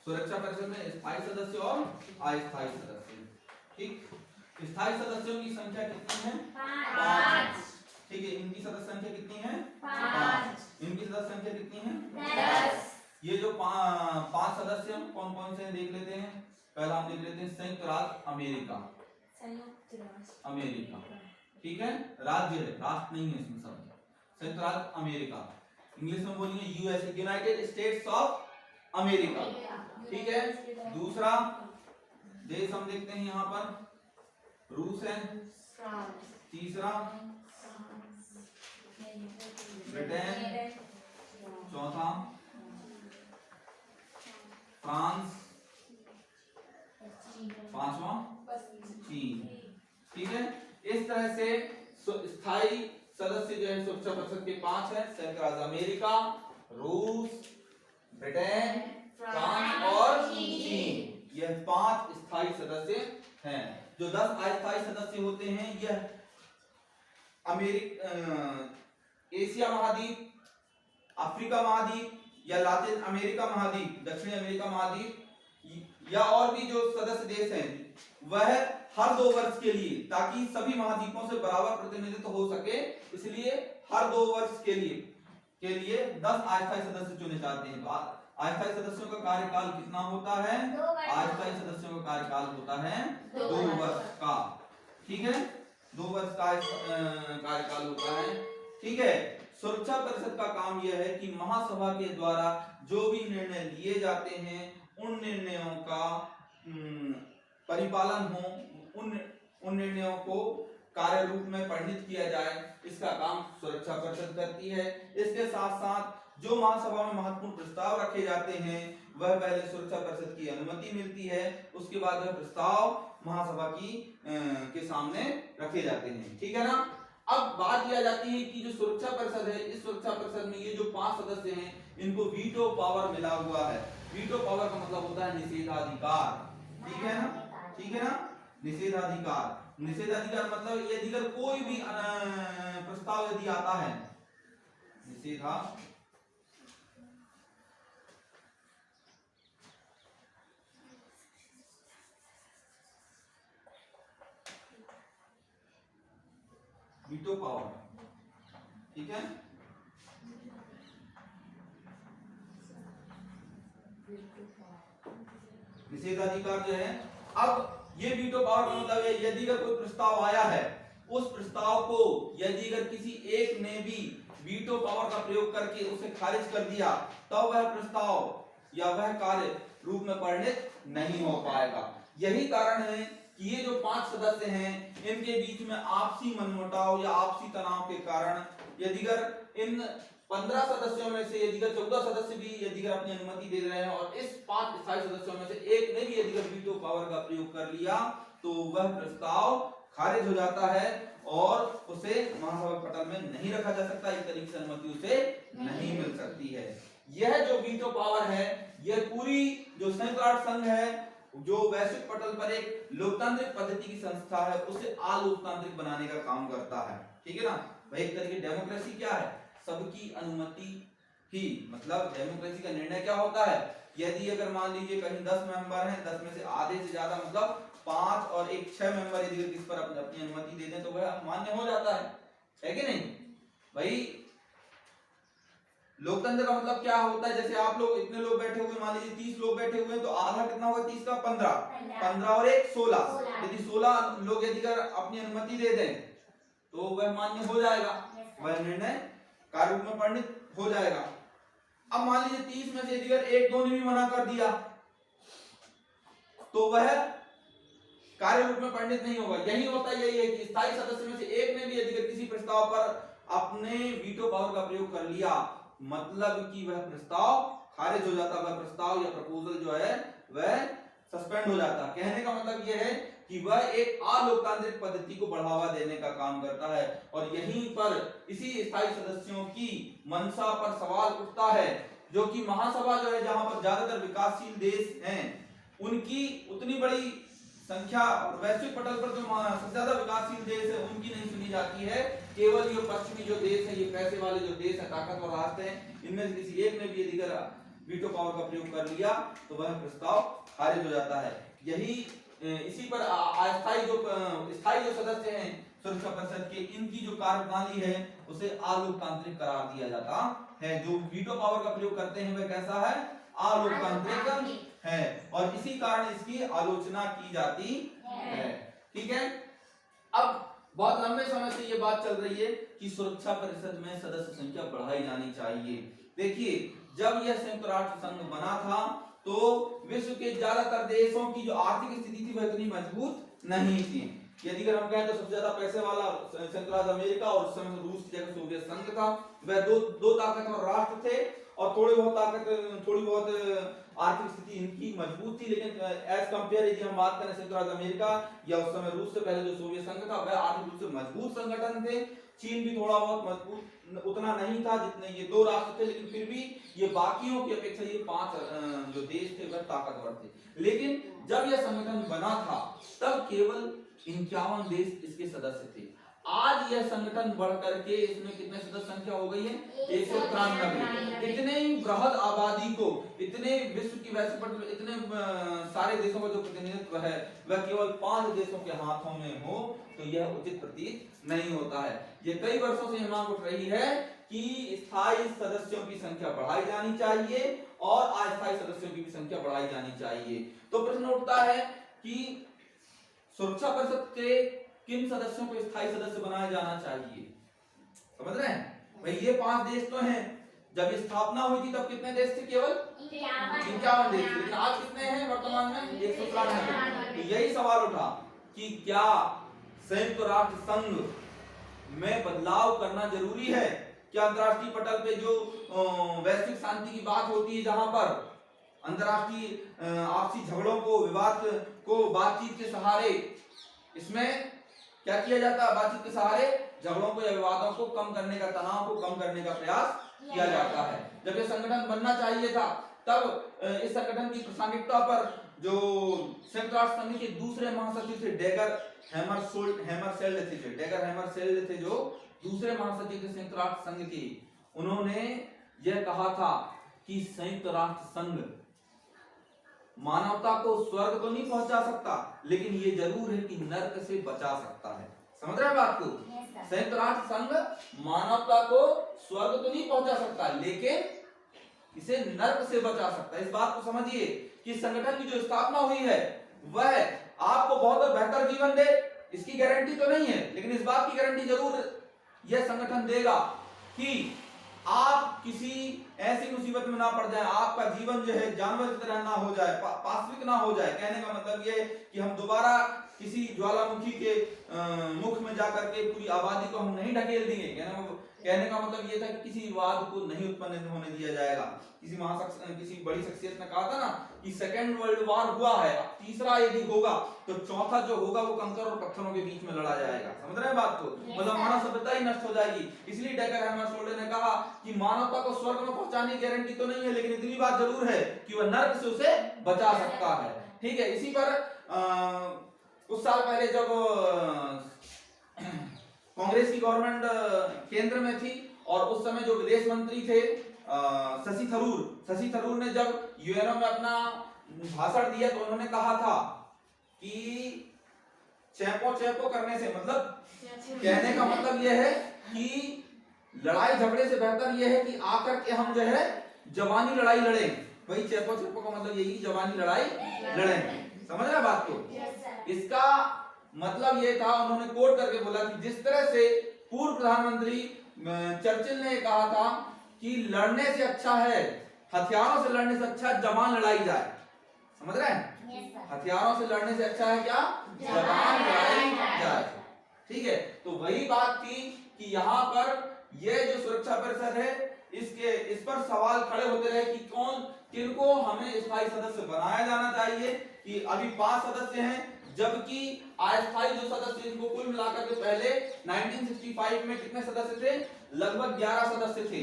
सुरक्षा परिषद में स्थायी सदस्य और अस्थायी सदस्य, ठीक। स्थायी सदस्यों की संख्या कितनी है? 5, ठीक है। इनकी सदस्य संख्या कितनी है? 5। इनकी सदस्य संख्या कितनी है? 10। ये जो 5 सदस्य कौन कौन से देख लेते हैं। पहला हम देख लेते हैं संयुक्त राज्य अमेरिका, अमेरिका, ठीक है। राज्य है, राष्ट्र नहीं है इसमें शब्द। संयुक्त राज्य अमेरिका, इंग्लिश में बोलिए USA, United states of America, ठीक है। दूसरा देश हम देखते हैं यहाँ पर रूस है, तीसरा ब्रिटेन, चौथा फ्रांस, पांचवा चीन, ठीक है। इस तरह से स्थायी सदस्य जो है सुरक्षा परिषद के 5 है, संयुक्त राज्य अमेरिका, रूस, ब्रिटेन, फ्रांस और चीन। यह 5 स्थायी सदस्य हैं। जो 10 अस्थायी सदस्य होते हैं यह एशिया महाद्वीप, अफ्रीका महाद्वीप या लातिन अमेरिका महाद्वीप, दक्षिणी अमेरिका महाद्वीप या और भी जो सदस्य देश हैं वह हर 2 वर्ष के लिए, ताकि सभी महाद्वीपों से बराबर प्रतिनिधित्व हो सके, इसलिए हर 2 वर्ष के लिए 10 अस्थायी सदस्य चुने जाते हैं। तो अस्थायी सदस्यों का कार्यकाल कितना होता है? अस्थायी सदस्यों का कार्यकाल होता है 2 वर्ष का, ठीक है। 2 वर्ष का कार्यकाल होता है, ठीक है। सुरक्षा परिषद का काम यह है कि महासभा के द्वारा जो भी निर्णय लिए जाते हैं उन निर्णयों का परिपालन हो, उन निर्णयों को कार्य रूप में परिणित किया जाए, इसका काम सुरक्षा परिषद करती है। इसके साथ साथ जो महासभा में महत्वपूर्ण प्रस्ताव रखे जाते हैं वह पहले सुरक्षा परिषद की अनुमति मिलती है, उसके बाद वह प्रस्ताव महासभा के सामने रखे जाते हैं, ठीक है ना। अब बात यह जाती है कि जो सुरक्षा परिषद है, इस सुरक्षा परिषद में ये जो 5 सदस्य हैं इनको वीटो पावर मिला हुआ है। वीटो पावर का मतलब होता है निषेधाधिकार, ठीक है ना, ठीक है ना। निषेधाधिकार, निषेधाधिकार मतलब यदि अगर कोई भी प्रस्ताव यदि आता है, निषेधाधिकार वीटो पावर, ठीक है। निषेधाधिकार जो है, अब ये वीटो पावर का मतलब है यदि अगर कोई प्रस्ताव आया है, उस प्रस्ताव को यदि अगर किसी एक ने भी वीटो पावर का प्रयोग करके उसे खारिज कर दिया, तब वह प्रस्ताव या वह कार्य रूप में परिणत नहीं हो पाएगा। यही कारण है कि ये जो 5 सदस्य हैं इनके बीच में आपसी मनमुटाव या आपसी तनाव के कारण यदि अगर इन 15 सदस्यों में से यदि 14 सदस्य भी यदि अपनी अनुमति दे रहे हैं और इस 5 स्थायी सदस्यों में से एक ने भी यदि वीटो पावर का प्रयोग कर लिया तो वह प्रस्ताव खारिज हो जाता है और उसे महासभा पटल में नहीं रखा जा सकता। इस तरीके से अनुमति उसे नहीं मिल सकती है। यह जो वीटो पावर है यह पूरी जो संयुक्त राष्ट्र संघ है जो वैश्विक पटल पर एक लोकतांत्रिक पद्धति की संस्था है उसे अलोकतांत्रिक बनाने का काम करता है। ठीक है ना भाई। एक तरीके डेमोक्रेसी क्या है, सबकी अनुमति ही, मतलब डेमोक्रेसी का निर्णय क्या होता है, यदि अगर मान लीजिए कहीं 10 मेंबर हैं, 10 में से आधे से ज्यादा मतलब 5 और एक 6 मेंबर यदि किस पर अपनी अनुमति दे दें तो वह मान्य हो जाता है कि नहीं भाई। लोकतंत्र का मतलब क्या होता है, जैसे आप लोग इतने लोग बैठे हुए, मान लीजिए 30 लोग बैठे हुए हैं तो आधा कितना होगा 30 का 15 और एक 16, यदि 16 लोग यदि अगर अपनी अनुमति दे दें तो वह मान्य हो जाएगा, वह निर्णय कार्य रूप में परिणत हो जाएगा। अब मान लीजिए 30 में से यदि अगर एक दो ने भी मना कर दिया तो वह कार्य रूप में परिणत नहीं होगा। यही होता यही है कि स्थायी सदस्य में से एक ने भी यदि किसी प्रस्ताव पर अपने वीटो पावर का प्रयोग कर लिया मतलब कि वह प्रस्ताव खारिज हो जाता, वह प्रस्ताव या प्रपोजल जो है वह सस्पेंड हो जाता। कहने का मतलब यह है कि वह एक अलोकतांत्रिक पद्धति को बढ़ावा देने का काम करता है और यहीं पर इसी स्थायी सदस्यों की मंशा पर सवाल उठता है जो कि महासभा जो है जहां पर ज्यादातर विकासशील देश हैं उनकी उतनी बड़ी संख्या वैश्विक पटल पर जो सबसे ज्यादा विकासशील देश है उनकी नहीं सुनी जाती है। केवल ये पश्चिमी जो देश है, ये पैसे वाले जो देश है, ताकतवर राष्ट्र हैं, इनमें से किसी एक ने भी यदि वीटो पावर का प्रयोग कर लिया तो वह प्रस्ताव खारिज हो जाता है। यही इसी पर स्थायी जो सदस्य हैं सुरक्षा परिषद के, इनकी जो कार्यप्रणाली है उसे अलोकतांत्रिक करार दिया जाता है। जो वीटो पावर का प्रयोग करते हैं वह कैसा है, अलोकतांत्रिक है और इसी कारण इसकी आलोचना की जाती है। ठीक है। अब बहुत लंबे समय से ये बात चल रही है कि सुरक्षा परिषद में सदस्य संख्या बढ़ाई जानी चाहिए। देखिए जब यह संयुक्त राष्ट्र संघ बना था तो विश्व के ज्यादातर देशों की जो आर्थिक स्थिति थी वह इतनी मजबूत नहीं थी। यदि अगर हम कहें तो सबसे ज्यादा पैसे वाला संयुक्त राष्ट्र अमेरिका और उस समय रूस की जगह सोवियत संघ था। वह दो ताकतवर राष्ट्र थे और थोड़ी बहुत आर्थिक स्थिति इनकी मजबूत थी, लेकिन एज कंपेयर यदि हम बात करें संयुक्त राष्ट्र अमेरिका या उस समय रूस से पहले जो सोवियत संघ था वह आर्थिक रूप से मजबूत संगठन थे। चीन भी थोड़ा बहुत मजबूत उतना नहीं था जितने ये दो राष्ट्र थे, लेकिन फिर भी ये बाकियों की अपेक्षा ये 5 जो देश थे वह ताकतवर थे। लेकिन जब यह संगठन बना था तब केवल 51 देश इसके सदस्य थे। आज यह संगठन बढ़ करके इसमें कितने सदस्य संख्या हो गई है, 193। इतने बृहद आबादी को, इतने विश्व की वैश्विक पटल पर इतने सारे देशों का जो प्रतिनिधित्व है वह केवल 5 देशों के हाथों में हो तो यह उचित प्रतीत नहीं होता है। ये कई वर्षों से मांग उठ रही है कि स्थायी सदस्यों की संख्या बढ़ाई जानी चाहिए और अस्थायी सदस्यों की भी संख्या बढ़ाई जानी चाहिए। तो प्रश्न उठता है कि सुरक्षा परिषद के किन सदस्यों को स्थायी सदस्य बनाया जाना चाहिए। समझ रहे हैं भाई, ये 5 देश तो हैं। जब स्थापना हुई थी तब कितने देश थे, केवल 51 देश थे, लेकिन आज कितने हैं वर्तमान में, 193। तो यही सवाल उठा कि क्या संयुक्त राष्ट्र संघ में बदलाव करना जरूरी है। क्या अंतरराष्ट्रीय पटल पे जो वैश्विक शांति की बात होती है, जहां पर अंतरराष्ट्रीय आपसी झगड़ों को, विवाद को बातचीत के सहारे, इसमें क्या किया जाता है, बातचीत के सहारे झगड़ों को या विवादों को कम करने का, तनाव को कम करने का प्रयास किया जाता है। जब ये संगठन बनना चाहिए था तब इस संगठन की प्रासंगिकता पर जो संयुक्त राष्ट्र संघ के दूसरे महासचिव थे डेगर हैमरशेल्ड थे, जो दूसरे महासचिव थे संयुक्त राष्ट्र संघ के, उन्होंने यह कहा था कि संयुक्त राष्ट्र संघ मानवता को स्वर्ग तो नहीं पहुंचा सकता, लेकिन ये जरूर है कि नरक से बचा सकता है। समझ रहे हैं बात को? संयुक्त राष्ट्र संघ मानवता को स्वर्ग तो नहीं पहुंचा सकता, लेकिन इसे नरक से बचा सकता है। इस बात को समझिए कि संगठन की जो स्थापना हुई है वह आपको बहुत बेहतर जीवन दे, इसकी गारंटी तो नहीं है, लेकिन इस बात की गारंटी जरूर यह संगठन देगा कि आप किसी ऐसी मुसीबत में ना पड़ जाए, आपका जीवन जो है जानवर की तरह ना हो जाए, पाशविक ना हो जाए। कहने का मतलब ये है कि हम दोबारा किसी ज्वालामुखी के मुख में जाकर के पूरी आबादी को हम नहीं ढकेल देंगे। कहने का मतलब ये था कि किसी विवाद को नहीं उत्पन्न होने दिया जाएगा। किसी बड़ी शख्सियत ने कहा था ना कि सेकेंड वर्ल्ड वॉर हुआ है, अब तीसरा यदि होगा तो चौथा जो होगा वो कंकर और पत्थरों के बीच में लड़ा जाएगा। समझ रहे हैं बात को? मतलब मानव सभ्यता ही नष्ट हो जाएगी। इसलिए डेकर हेमरशोल्ड ने कहा कि मानवता को स्वर्ग में पहुंचाने की गारंटी तो नहीं है, लेकिन इतनी बात जरूर है कि वह नर्क से उसे बचा सकता है। ठीक है, इसी पर कुछ साल पहले जब कांग्रेस की गवर्नमेंट केंद्र में थी और उस समय जो विदेश मंत्री थे शशि थरूर ने जब यूएनओ में अपना भाषण दिया तो उन्होंने कहा था कि चैपो करने से, मतलब कहने का मतलब यह है कि लड़ाई झगड़े से बेहतर यह है कि आकर के हम जो है जवानी लड़ाई लड़ें। वही चैपो का मतलब यही जवानी लड़ाई लड़ें। समझ रहे बात को? इसका मतलब ये था, उन्होंने कोट करके बोला कि जिस तरह से पूर्व प्रधानमंत्री चर्चिल ने कहा था कि लड़ने से अच्छा है, हथियारों से लड़ने से अच्छा जवान लड़ाई जाए। समझ रहे हैं? हथियारों से लड़ने से अच्छा है क्या? जवान लड़ाई जाए। ठीक है, तो वही बात थी कि यहाँ पर ये जो सुरक्षा परिषद है इस पर सवाल खड़े होते रहे कि किनको हमें स्थायी सदस्य बनाया जाना चाहिए। कि अभी 5 सदस्य हैं, जबकि अस्थायी जो सदस्य इनको कुल मिलाकर के पहले 1965 में कितने सदस्य थे? लगभग 11 सदस्य थे।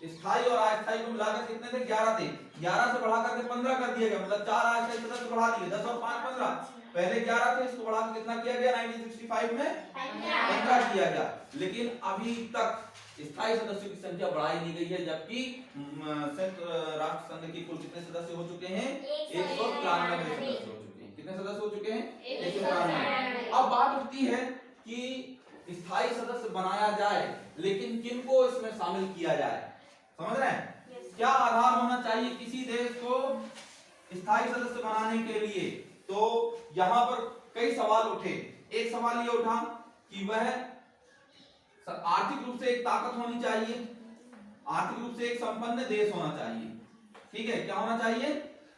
स्थायी और अस्थायी को मिलाकर कितने थे? 11 थे। 11 से बढ़ाकर के 15 कर दिया गया, मतलब 4 अस्थायी सदस्य बढ़ा दिए, 10 और 5 15। पहले 11 थे, इसको बढ़ा के कितना किया गया? 1965 में 15 किया गया। लेकिन अभी तक स्थायी सदस्यों की संख्या बढ़ाई नहीं गई है, जबकि संयुक्त राष्ट्र संघ के कुल कितने सदस्य हो चुके हैं? 193 सदस्य हो चुके हैं। कितने सदस्य हो चुके हैं? 193। अब बात उठती है कि स्थायी सदस्य बनाया जाए, लेकिन किनको इसमें शामिल किया जाए? समझ रहे हैं? क्या आधार होना चाहिए किसी देश को स्थायी सदस्य बनाने के लिए? तो यहाँ पर कई सवाल उठे। एक सवाल ये उठा कि वह आर्थिक रूप से एक ताकत होनी चाहिए, आर्थिक रूप से एक संपन्न देश होना चाहिए। ठीक है, क्या होना चाहिए?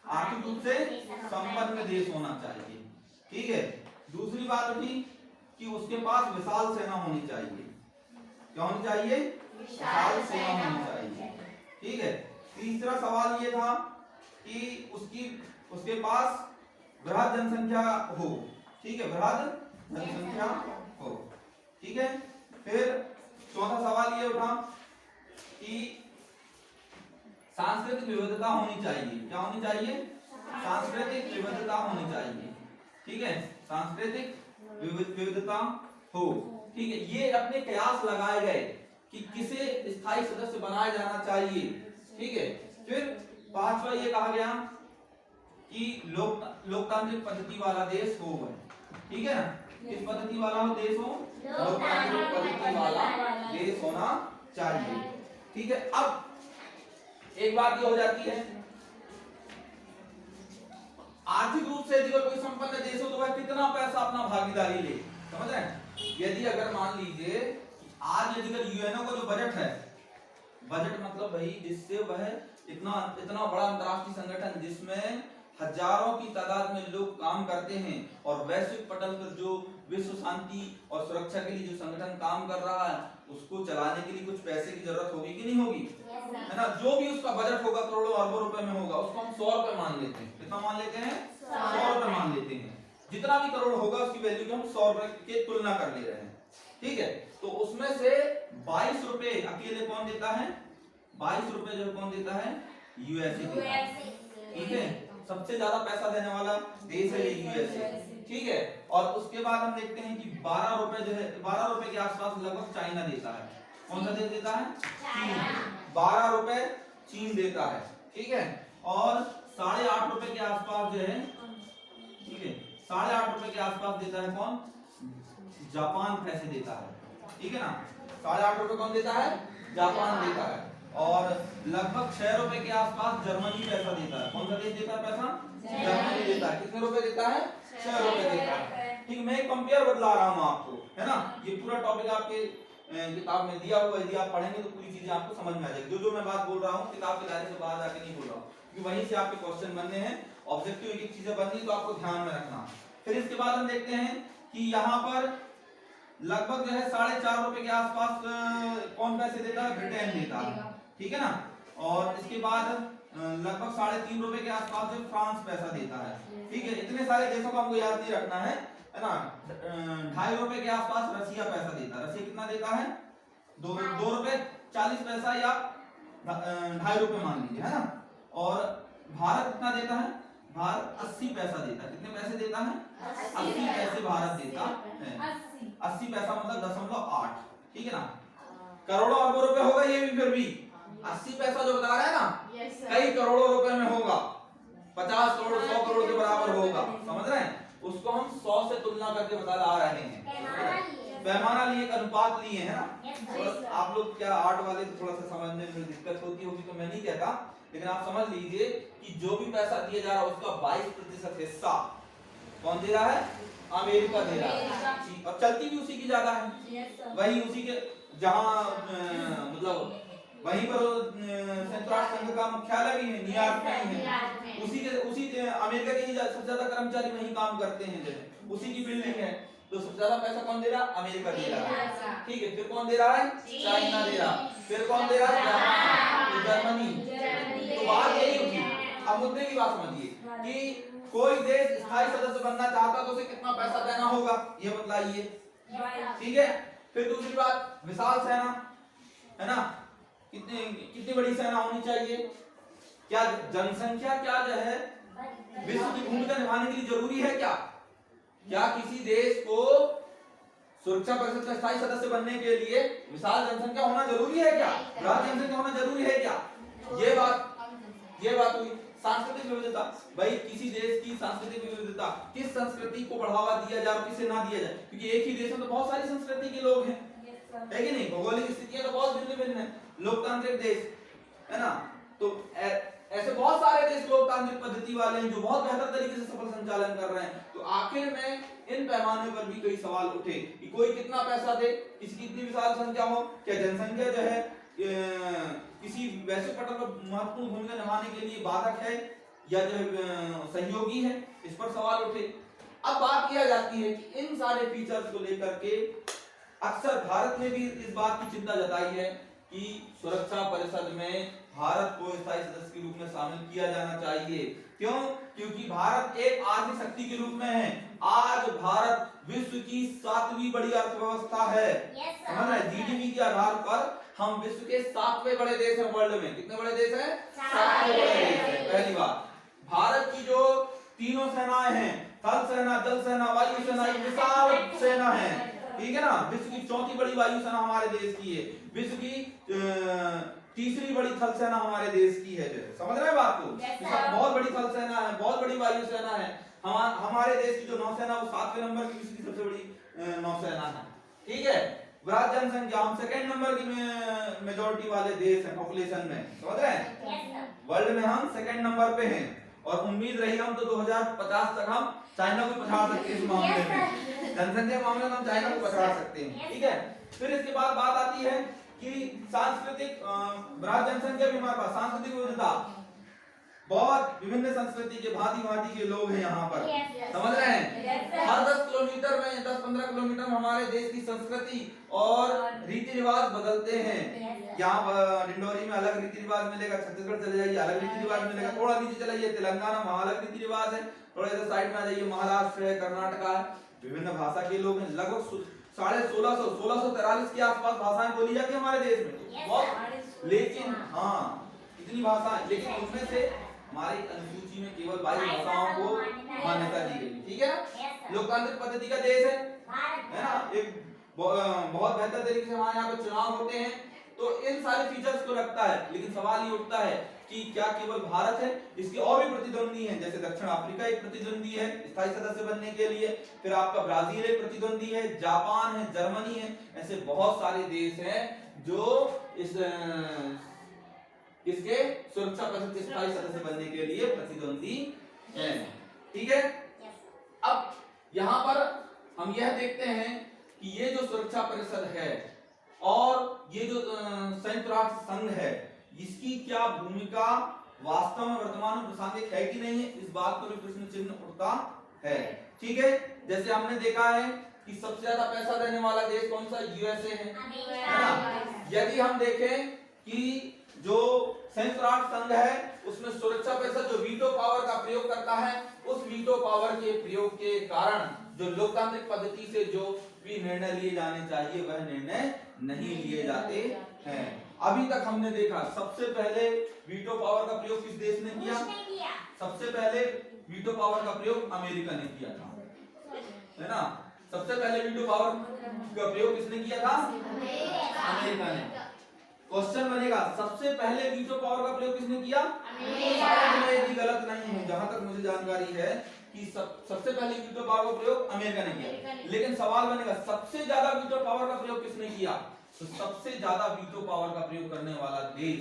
आर्थिक रूप से संपन्न देश होना चाहिए। ठीक है, दूसरी बात उठी कि उसके पास विशाल सेना होनी चाहिए। क्या होनी चाहिए? विशाल सेना होनी चाहिए। ठीक है, तीसरा सवाल ये था कि उसके पास बृहद जनसंख्या हो। ठीक है, बृहद जनसंख्या हो। ठीक है, फिर चौथा सवाल ये उठा कि सांस्कृतिक विविधता होनी चाहिए। क्या होनी चाहिए? सांस्कृतिक विविधता होनी चाहिए। ठीक है, सांस्कृतिक विविधता हो। ठीक है, ये अपने कयास लगाए गए कि किसे स्थायी सदस्य बनाया जाना चाहिए। ठीक है, फिर पांचवा ये कहा गया कि लोकतांत्रिक पद्धति वाला देश हो। ठीक है ना? किस पद्धति वाला हो देश हो? लोकतांत्रिक पद्धति वाला देश होना चाहिए। ठीक है, अब एक बात ये हो जाती है, आर्थिक रूप से यदि कोई संपन्न देश हो तो वह कितना पैसा अपना भागीदारी ले। समझ रहे हैं? यदि अगर मान लीजिए आज यदि यूएनओ का जो बजट है, बजट मतलब भाई जिससे वह इतना बड़ा अंतरराष्ट्रीय संगठन जिसमें हजारों की तादाद में लोग काम करते हैं और वैश्विक पटल पर जो विश्व शांति और सुरक्षा के लिए जो संगठन काम कर रहा है, उसको चलाने के लिए कुछ पैसे की जरूरत होगी कि नहीं होगी? है ना? जो भी उसका बजट होगा करोड़ों अरबों रुपए में होगा, उसको हम 100 रुपए मान लेते हैं। कितना मान लेते हैं? 100 रुपए मान लेते हैं। जितना भी करोड़ होगा उसकी वैल्यू को हम 100 रुपए की तुलना कर ले रहे हैं। ठीक है, तो उसमें से 22 रुपए अकेले कौन देता है? 22 रुपए जो कौन देता है? यूएसए देता है। ठीक है, सबसे ज्यादा पैसा देने वाला देश है यूएसए। ठीक है, और उसके बाद हम देखते हैं कि 12 रुपए जो है 12 रुपए के आसपास लगभग चाइना देता है। कौन सा देश देता है? चीन। 12 रुपए चीन देता है। ठीक है, और 8.5 रुपए के आसपास जो है, ठीक है, 8.5 रुपए के आसपास देता है कौन? जापान पैसे देता है। ठीक है ना? 8.5 रुपए कौन देता है? जापान देता है। और लगभग 6 रुपए के आसपास जर्मनी पैसा देता है। कौन सा देश देता है पैसा? जर्मनी देता है। कितने रुपए देता है? 6 रुपए देता है। ठीक, मैं कंपेयर बदला रहा हूँ आपको, है ना? ये पूरा टॉपिक आपके किताब में दिया हुआ है, यदि आप पढ़ेंगे तो पूरी चीजें आपको समझ में आ जाएगी। जो मैं बात बोल रहा हूँ किताब के दायरे से बाहर जाके नहीं बोल रहा हूँ, क्योंकि वहीं से आपके क्वेश्चन बनने हैं, ऑब्जेक्टिव एक चीजें बननी तो आपको ध्यान में रखना। फिर इसके बाद हम देखते हैं कि यहाँ पर लगभग जो है 4.5 रुपए के आसपास कौन पैसे देता है, ब्रिटेन देता है, ठीक है ना। और इसके बाद लगभग 3.5 रुपए के आसपास जो फ्रांस पैसा देता है, ठीक है। इतने सारे देशों को हमको याद नहीं रखना है ना। 2.5 रुपए के आसपास रसिया पैसा देता है। रसिया कितना देता है, 2 रुपए 40 पैसा या 2.5 रुपए मान लीजिए, है ना। और भारत कितना देता है, भारत 80 पैसा देता है। कितने पैसे देता है, 80 पैसे भारत देता है। 80 पैसा मतलब 0.8, ठीक है ना। करोड़ों अरबों रुपए होगा ये भी, फिर भी 80 पैसा जो बता रहा है ना, कई करोड़ों रुपए में होगा, 50 करोड़ 100 करोड़ के बराबर होगा, समझ रहे हैं। उसको हम 100 से तुलना करके बता रहे हैं, पैमाना लिए, अनुपात लिए, है ना। आप लोग क्या आर्ट वाले तो थोड़ा सा समझने में दिक्कत होती होगी तो मैं नहीं कहता, लेकिन आप समझ लीजिए कि जो भी पैसा दिया जा रहा है उसका 22% हिस्सा कौन दे रहा है, अमेरिका दे रहा है, और चलती भी उसी की ज्यादा है। वही उसी के जहां मतलब वहीं पर संयुक्त राष्ट्र संघ का मुख्यालय भी है, न्यूयॉर्क में है। उसी अमेरिका के ही सबसे ज्यादा कर्मचारी वहीं काम करते हैं, जो उसी की बिल्डिंग है। तो सबसे ज्यादा पैसा कौन दे रहा, अमेरिका दे रहा है, ठीक है। फिर कौन दे रहा है, चाइना दे रहा, फिर कौन दे रहा है, जर्मनी। तो बात यही होगी। अब मुद्दे की बात समझिए कि कोई देश स्थायी सदस्य बनना चाहता तो उसे कितना पैसा देना होगा, ये बतलाइए, ठीक है। फिर दूसरी बात, विशाल सेना, है ना, कितनी बड़ी सेना होनी चाहिए, क्या जनसंख्या क्या जो है विश्व की भूमिका निभाने के लिए जरूरी है क्या किसी देश को सुरक्षा परिषद का स्थायी सदस्य बनने के लिए विशाल जनसंख्या होना जरूरी है क्या, बृहद जनसंख्या होना जरूरी है क्या, ये बात हुई। सांस्कृतिक विविधता, भाई किसी देश की सांस्कृतिक विविधता, किस संस्कृति को बढ़ावा दिया जाए और किसे ना दिया जाए, क्योंकि एक ही देश में तो बहुत सारी संस्कृति के लोग हैं, है कि नहीं। भौगोलिक स्थितियां तो बहुत भिन्न भिन्न है, लोकतांत्रिक देश, है ना। तो ऐसे बहुत सारे देश लोकतांत्रिक पद्धति वाले हैं जो बहुत बेहतर तरीके से सफल संचालन कर रहे हैं। तो आखिर में इन पैमाने पर भी कई सवाल उठे कि कोई कितना पैसा दे, किसकी कितनी विशाल संख्या हो, क्या जनसंख्या जो है किसी वैश्विक पटल पर महत्वपूर्ण भूमिका निभाने के लिए बाधक है या जो सहयोगी है, इस पर सवाल उठे। अब बात किया जाती है कि इन सारे फीचर्स को लेकर के अक्सर भारत ने भी इस बात की चिंता जताई है कि सुरक्षा परिषद में भारत को स्थायी सदस्य के रूप में शामिल किया जाना चाहिए। क्यों? क्योंकि भारत एक आर्थिक शक्ति के रूप में है। आज भारत विश्व की 7वीं बड़ी अर्थव्यवस्था है, समझ रहे हैं। जीडीपी के आधार पर हम विश्व के 7वें बड़े देश हैं वर्ल्ड में। कितने बड़े देश हैं? 7वें बड़े देश हैं। पहली बात, भारत की जो तीनों सेनाएं हैं, थल सेना, जल सेना, वायु सेना, एक विशाल सेना है, ठीक है ना। विश्व की 4थी बड़ी वायु सेना हमारे देश की है, विश्व की 3री बड़ी थल सेना हमारे देश की है। समझ रहे हैं बात को? बहुत बड़ी थल सेना है, बहुत बड़ी वायु सेना है। हमारे देश की जो नौसेना वो 7वें नंबर की विश्व की सबसे बड़ी नौसेना है, ठीक है। बृहद जनसंख्या, हम 2nd नंबर की मेजॉरिटी वाले देश हैं पॉपुलेशन में, समझ रहे हैं। वर्ल्ड में हम 2nd नंबर पे हैं और उम्मीद रही हम तो 2050 तक हम चाइना को पछाड़ सकते हैं इस मामले में, जनसंख्या के मामले में हम चाइना को पछाड़ सकते हैं, ठीक है। फिर इसके बाद बात आती है कि सांस्कृतिक बृहद जनसंख्या भी हमारे पास, सांस्कृतिक विविधता, बहुत विभिन्न संस्कृति के भांति के लोग हैं यहाँ पर, समझ रहे हैं। हर 10 किलोमीटर में 10-15 किलोमीटर में हमारे देश की संस्कृति और रीति रिवाज बदलते हैं। यहाँ डिंडोरी में अलग रीति रिवाज मिलेगा, छत्तीसगढ़ चले जाइए अलग रीति रिवाज मिलेगा, थोड़ा नीचे चलाइए तेलंगाना वहाँ अलग रीति रिवाज है, थोड़ा इधर साइड में आ जाइए महाराष्ट्र है, कर्नाटका है, विभिन्न भाषा के लोग हैं। लगभग 1643 के आसपास भाषाएं बोली जाती है हमारे देश में, बहुत। लेकिन हाँ इतनी भाषा, लेकिन उनमें से हमारी अनुसूची में केवल 22 भाषाओं को मान्यता दी गई, ठीक है ना। लोकतांत्रिक पद्धति का देश है ना। एक बहुत बेहतर तरीके से हमारे यहाँ पे चुनाव होते हैं, तो इन सारे फीचर्स को रखता है। लेकिन सवाल ये उठता है कि क्या केवल भारत है, इसके और भी प्रतिद्वंदी हैं, जैसे दक्षिण अफ्रीका एक प्रतिद्वंदी है स्थायी सदस्य बनने के लिए, फिर आपका ब्राजील एक प्रतिद्वंदी है, जापान है, जर्मनी है, ऐसे बहुत सारे देश हैं जो इसके सुरक्षा परिषद के स्थायी सदस्य बनने के लिए प्रतिद्वंदी हैं, ठीक है। अब यहाँ पर हम यह देखते हैं कि ये जो सुरक्षा परिषद है और ये जो संयुक्त राष्ट्र संघ है इसकी क्या भूमिका वास्तव में वर्तमान में प्रासंगिक है कि नहीं है, इस बात पर भी प्रश्न चिन्ह उठता है। ठीक है, जैसे हमने देखा है कि सबसे ज्यादा पैसा देने वाला देश कौन सा, यूएसए है ना। यदि हम देखें कि जो संयुक्त राष्ट्र संघ है उसमें सुरक्षा परिषद जो वीटो पावर का प्रयोग करता है, उस वीटो पावर के प्रयोग के कारण जो लोकतांत्रिक पद्धति से जो भी निर्णय लिए जाने चाहिए वह निर्णय नहीं लिए जाते हैं। अभी तक हमने देखा सबसे पहले वीटो पावर का प्रयोग किस देश ने किया, सबसे पहले वीटो पावर का प्रयोग अमेरिका ने किया था, है ना। सबसे पहले वीटो पावर का प्रयोग किसने किया था, अमेरिका ने। क्वेश्चन बनेगा सबसे पहले वीटो पावर का प्रयोग किसने किया, मैं यदि गलत नहीं हूं, जहां तक मुझे जानकारी है कि सबसे पहले वीटो पावर का प्रयोग अमेरिका ने किया। लेकिन सवाल बनेगा सबसे ज्यादा वीटो पावर का प्रयोग किसने किया, तो सबसे ज्यादा वीटो पावर का प्रयोग करने वाला देश,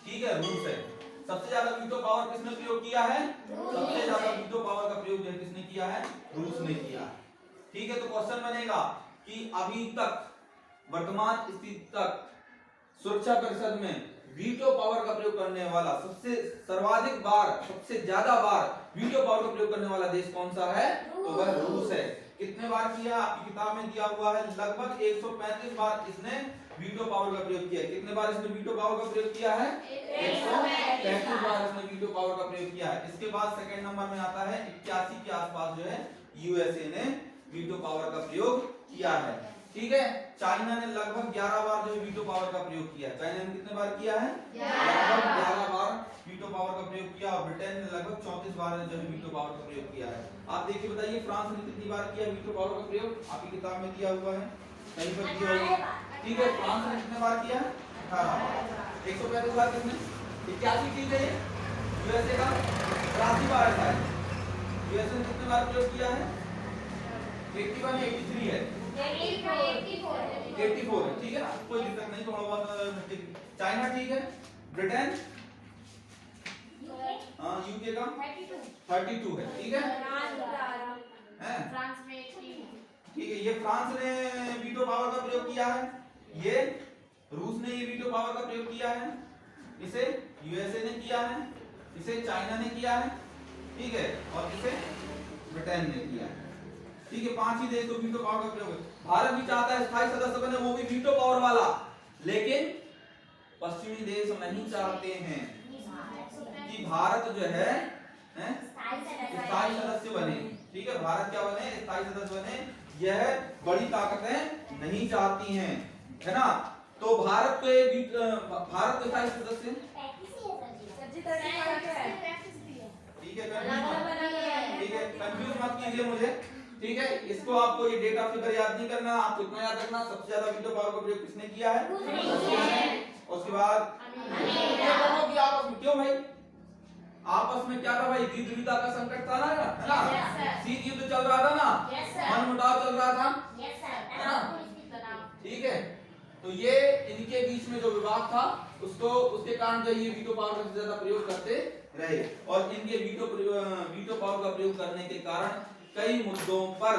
ठीक है, रूस है। सबसे ज्यादा वीटो पावर किसने प्रयोग किया है, सबसे ज्यादा वीटो पावर का प्रयोग किसने किया है, रूस ने किया है। ठीक है, तो क्वेश्चन बनेगा कि अभी तक वर्तमान स्थिति तक सुरक्षा परिषद में वीटो पावर का प्रयोग करने वाला सबसे सर्वाधिक बार, सबसे ज्यादा बार वीटो पावर का प्रयोग करने वाला देश कौन सा है, तो वह रूस है। कितने बार किया, आपकी किताब में दिया हुआ है लगभग 135 बार इसने वीटो पावर का प्रयोग किया। कितने बार इसने वीटो पावर का प्रयोग किया है, 135 बार इसने वीटो पावर का प्रयोग किया है। इसके बाद सेकंड नंबर में आता है 81 के आसपास जो है यूएसए ने वीटो पावर का प्रयोग किया है। ठीक है, चाइना ने लगभग 11 बार जो वीटो पावर का प्रयोग किया है। चाइना ने कितने बार किया है, लगभग 11 बार वीटो पावर का प्रयोग किया, और ब्रिटेन ने लगभग 34 बार जो है वीटो पावर का प्रयोग किया है। आप देखिए बताइए फ्रांस ने कितनी बार किया वीटो पावर का प्रयोग, आपकी किताब में दिया हुआ है, कहीं पर दिया हुआ है। ठीक है, फ्रांस ने कितने बार किया, 18 बार। 135 बार कितने, 81 की है यूएसए का, 83 बार है। यूएसए ने कितने बार प्रयोग किया है, 81 या 83 है, 84 है। ठीक है ना, कोई दिक्कत नहीं, थोड़ा बहुत। चाइना ठीक है, ब्रिटेन, यूके का 32 है। ठीक है, फ्रांस में 80। ठीक है, ये फ्रांस ने वीटो पावर का प्रयोग किया है, ये रूस ने ये वीटो पावर का प्रयोग किया है, इसे यूएसए ने किया है, इसे चाइना ने किया है, ठीक है, और इसे ब्रिटेन ने किया है। ठीक है, 5 ही देश को वीटो पावर का प्रयोग है। भारत भी चाहता है स्थायी सदस्य बने, वो भी वीटो पावर वाला, लेकिन पश्चिमी देश नहीं चाहते हैं कि भारत जो है स्थायी सदस्य बने। ठीक है, भारत क्या बने, स्थायी सदस्य बने, यह बड़ी ताकतें नहीं चाहती हैं, है ना। तो भारत को स्थायी सदस्य, ठीक है, कंफ्यूज मत कीजिए मुझे। ठीक है, इसको आपको ये डेटा फिगर याद नहीं करना, आपको इतना याद रखना सबसे ज्यादा वीटो पावर का प्रयोग किसने किया है, उसके बाद क्यों भाई, आपस में क्या था भाई, द्विधा का संकट था ना, है ना, शीत युद्ध चल रहा था ना, मनमुटाव चल रहा था, है ना। ठीक है, तो ये इनके बीच में जो विवाद था उसके कारण जो ये वीटो पावर का ज्यादा प्रयोग करते रहे, और इनके वीटो पावर का प्रयोग करने के कारण कई मुद्दों पर,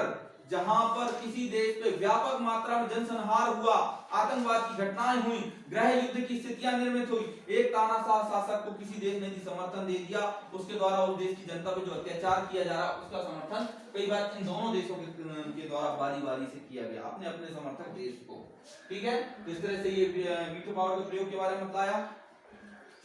जहां पर किसी देश पे व्यापक मात्रा में जनसंहार हुआ, आतंकवाद की घटनाएं हुई, गृह युद्ध की स्थितियां निर्मित हुई, एक तानाशाह शासक को किसी देश ने समर्थन दे दिया, उसके द्वारा उस देश की जनता पे जो अत्याचार किया जा रहा उसका समर्थन कई बार इन दोनों देशों के द्वारा बारी बारी से किया गया, अपने अपने समर्थक देश को। ठीक है, तो इस तरह से ये वीटो पावर के प्रयोग के बारे में बताया।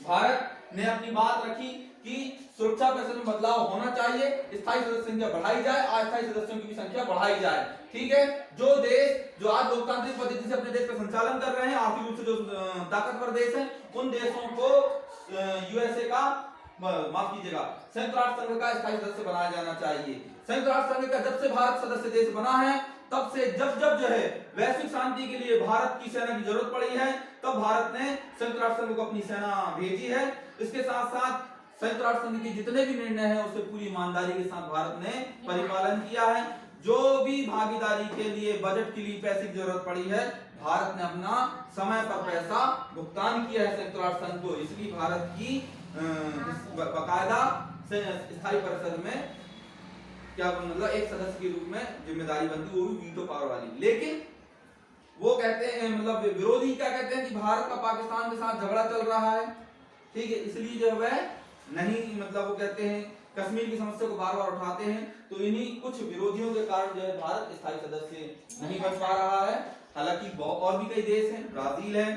भारत ने अपनी बात रखी कि सुरक्षा परिषद में बदलाव होना चाहिए, स्थायी सदस्य संख्या बढ़ाई जाए, अस्थायी सदस्यों की भी संख्या बढ़ाई जाए। ठीक है, जो देश जो आज लोकतांत्रिक पद्धति से अपने देश का संचालन कर रहे हैं, आर्थिक रूप से जो ताकतवर देश हैं, उन देशों को यूएसए का, माफ कीजिएगा, संयुक्त राष्ट्र संघ का स्थायी सदस्य बनाया जाना चाहिए। संयुक्त राष्ट्र संघ का जब से भारत सदस्य देश बना है, तब से जब जो है वैश्विक शांति के लिए भारत की सेना की जरूरत पड़ी है, तब भारत ने संयुक्त राष्ट्र संघ को अपनी सेना भेजी है। इसके साथ साथ संयुक्त राष्ट्र संघ के जितने भी निर्णय हैं उसे पूरी ईमानदारी के साथ भारत ने परिपालन किया है। जो भी भागीदारी के लिए, बजट के लिए पैसे की जरूरत पड़ी है, भारत ने अपना समय पर पैसा भुगतान किया है संयुक्त राष्ट्र संघ को। इसलिए भारत की बाकायदा स्थायी परिषद में क्या मतलब एक सदस्य के रूप में जिम्मेदारी बनती, वो भी वीटो पावर वाली। लेकिन वो कहते हैं, मतलब विरोधी क्या कहते हैं कि भारत का पाकिस्तान के साथ झगड़ा चल रहा है, ठीक है, इसलिए जो है नहीं, मतलब वो कहते हैं कश्मीर की समस्या को बार बार उठाते हैं। तो इन्हीं कुछ विरोधियों के कारण जो है भारत स्थायी सदस्य नहीं बन पा रहा है। हालांकि और भी कई देश हैं, ब्राजील है,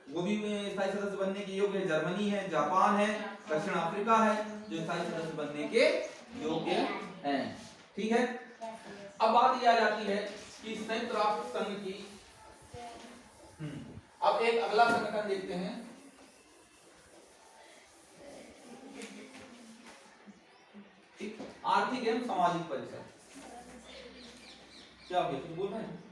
वो भी स्थायी सदस्य बनने के योग्य है, जर्मनी है, जापान है, दक्षिण अफ्रीका है, जो स्थायी सदस्य बनने के योग्य हैं, ठीक है। अब बात यह आ जाती है कि संयुक्त राष्ट्र संघ की, अब एक अगला संगठन देखते हैं, आर्थिक एवं सामाजिक परिषद। क्या बोल रहे हैं?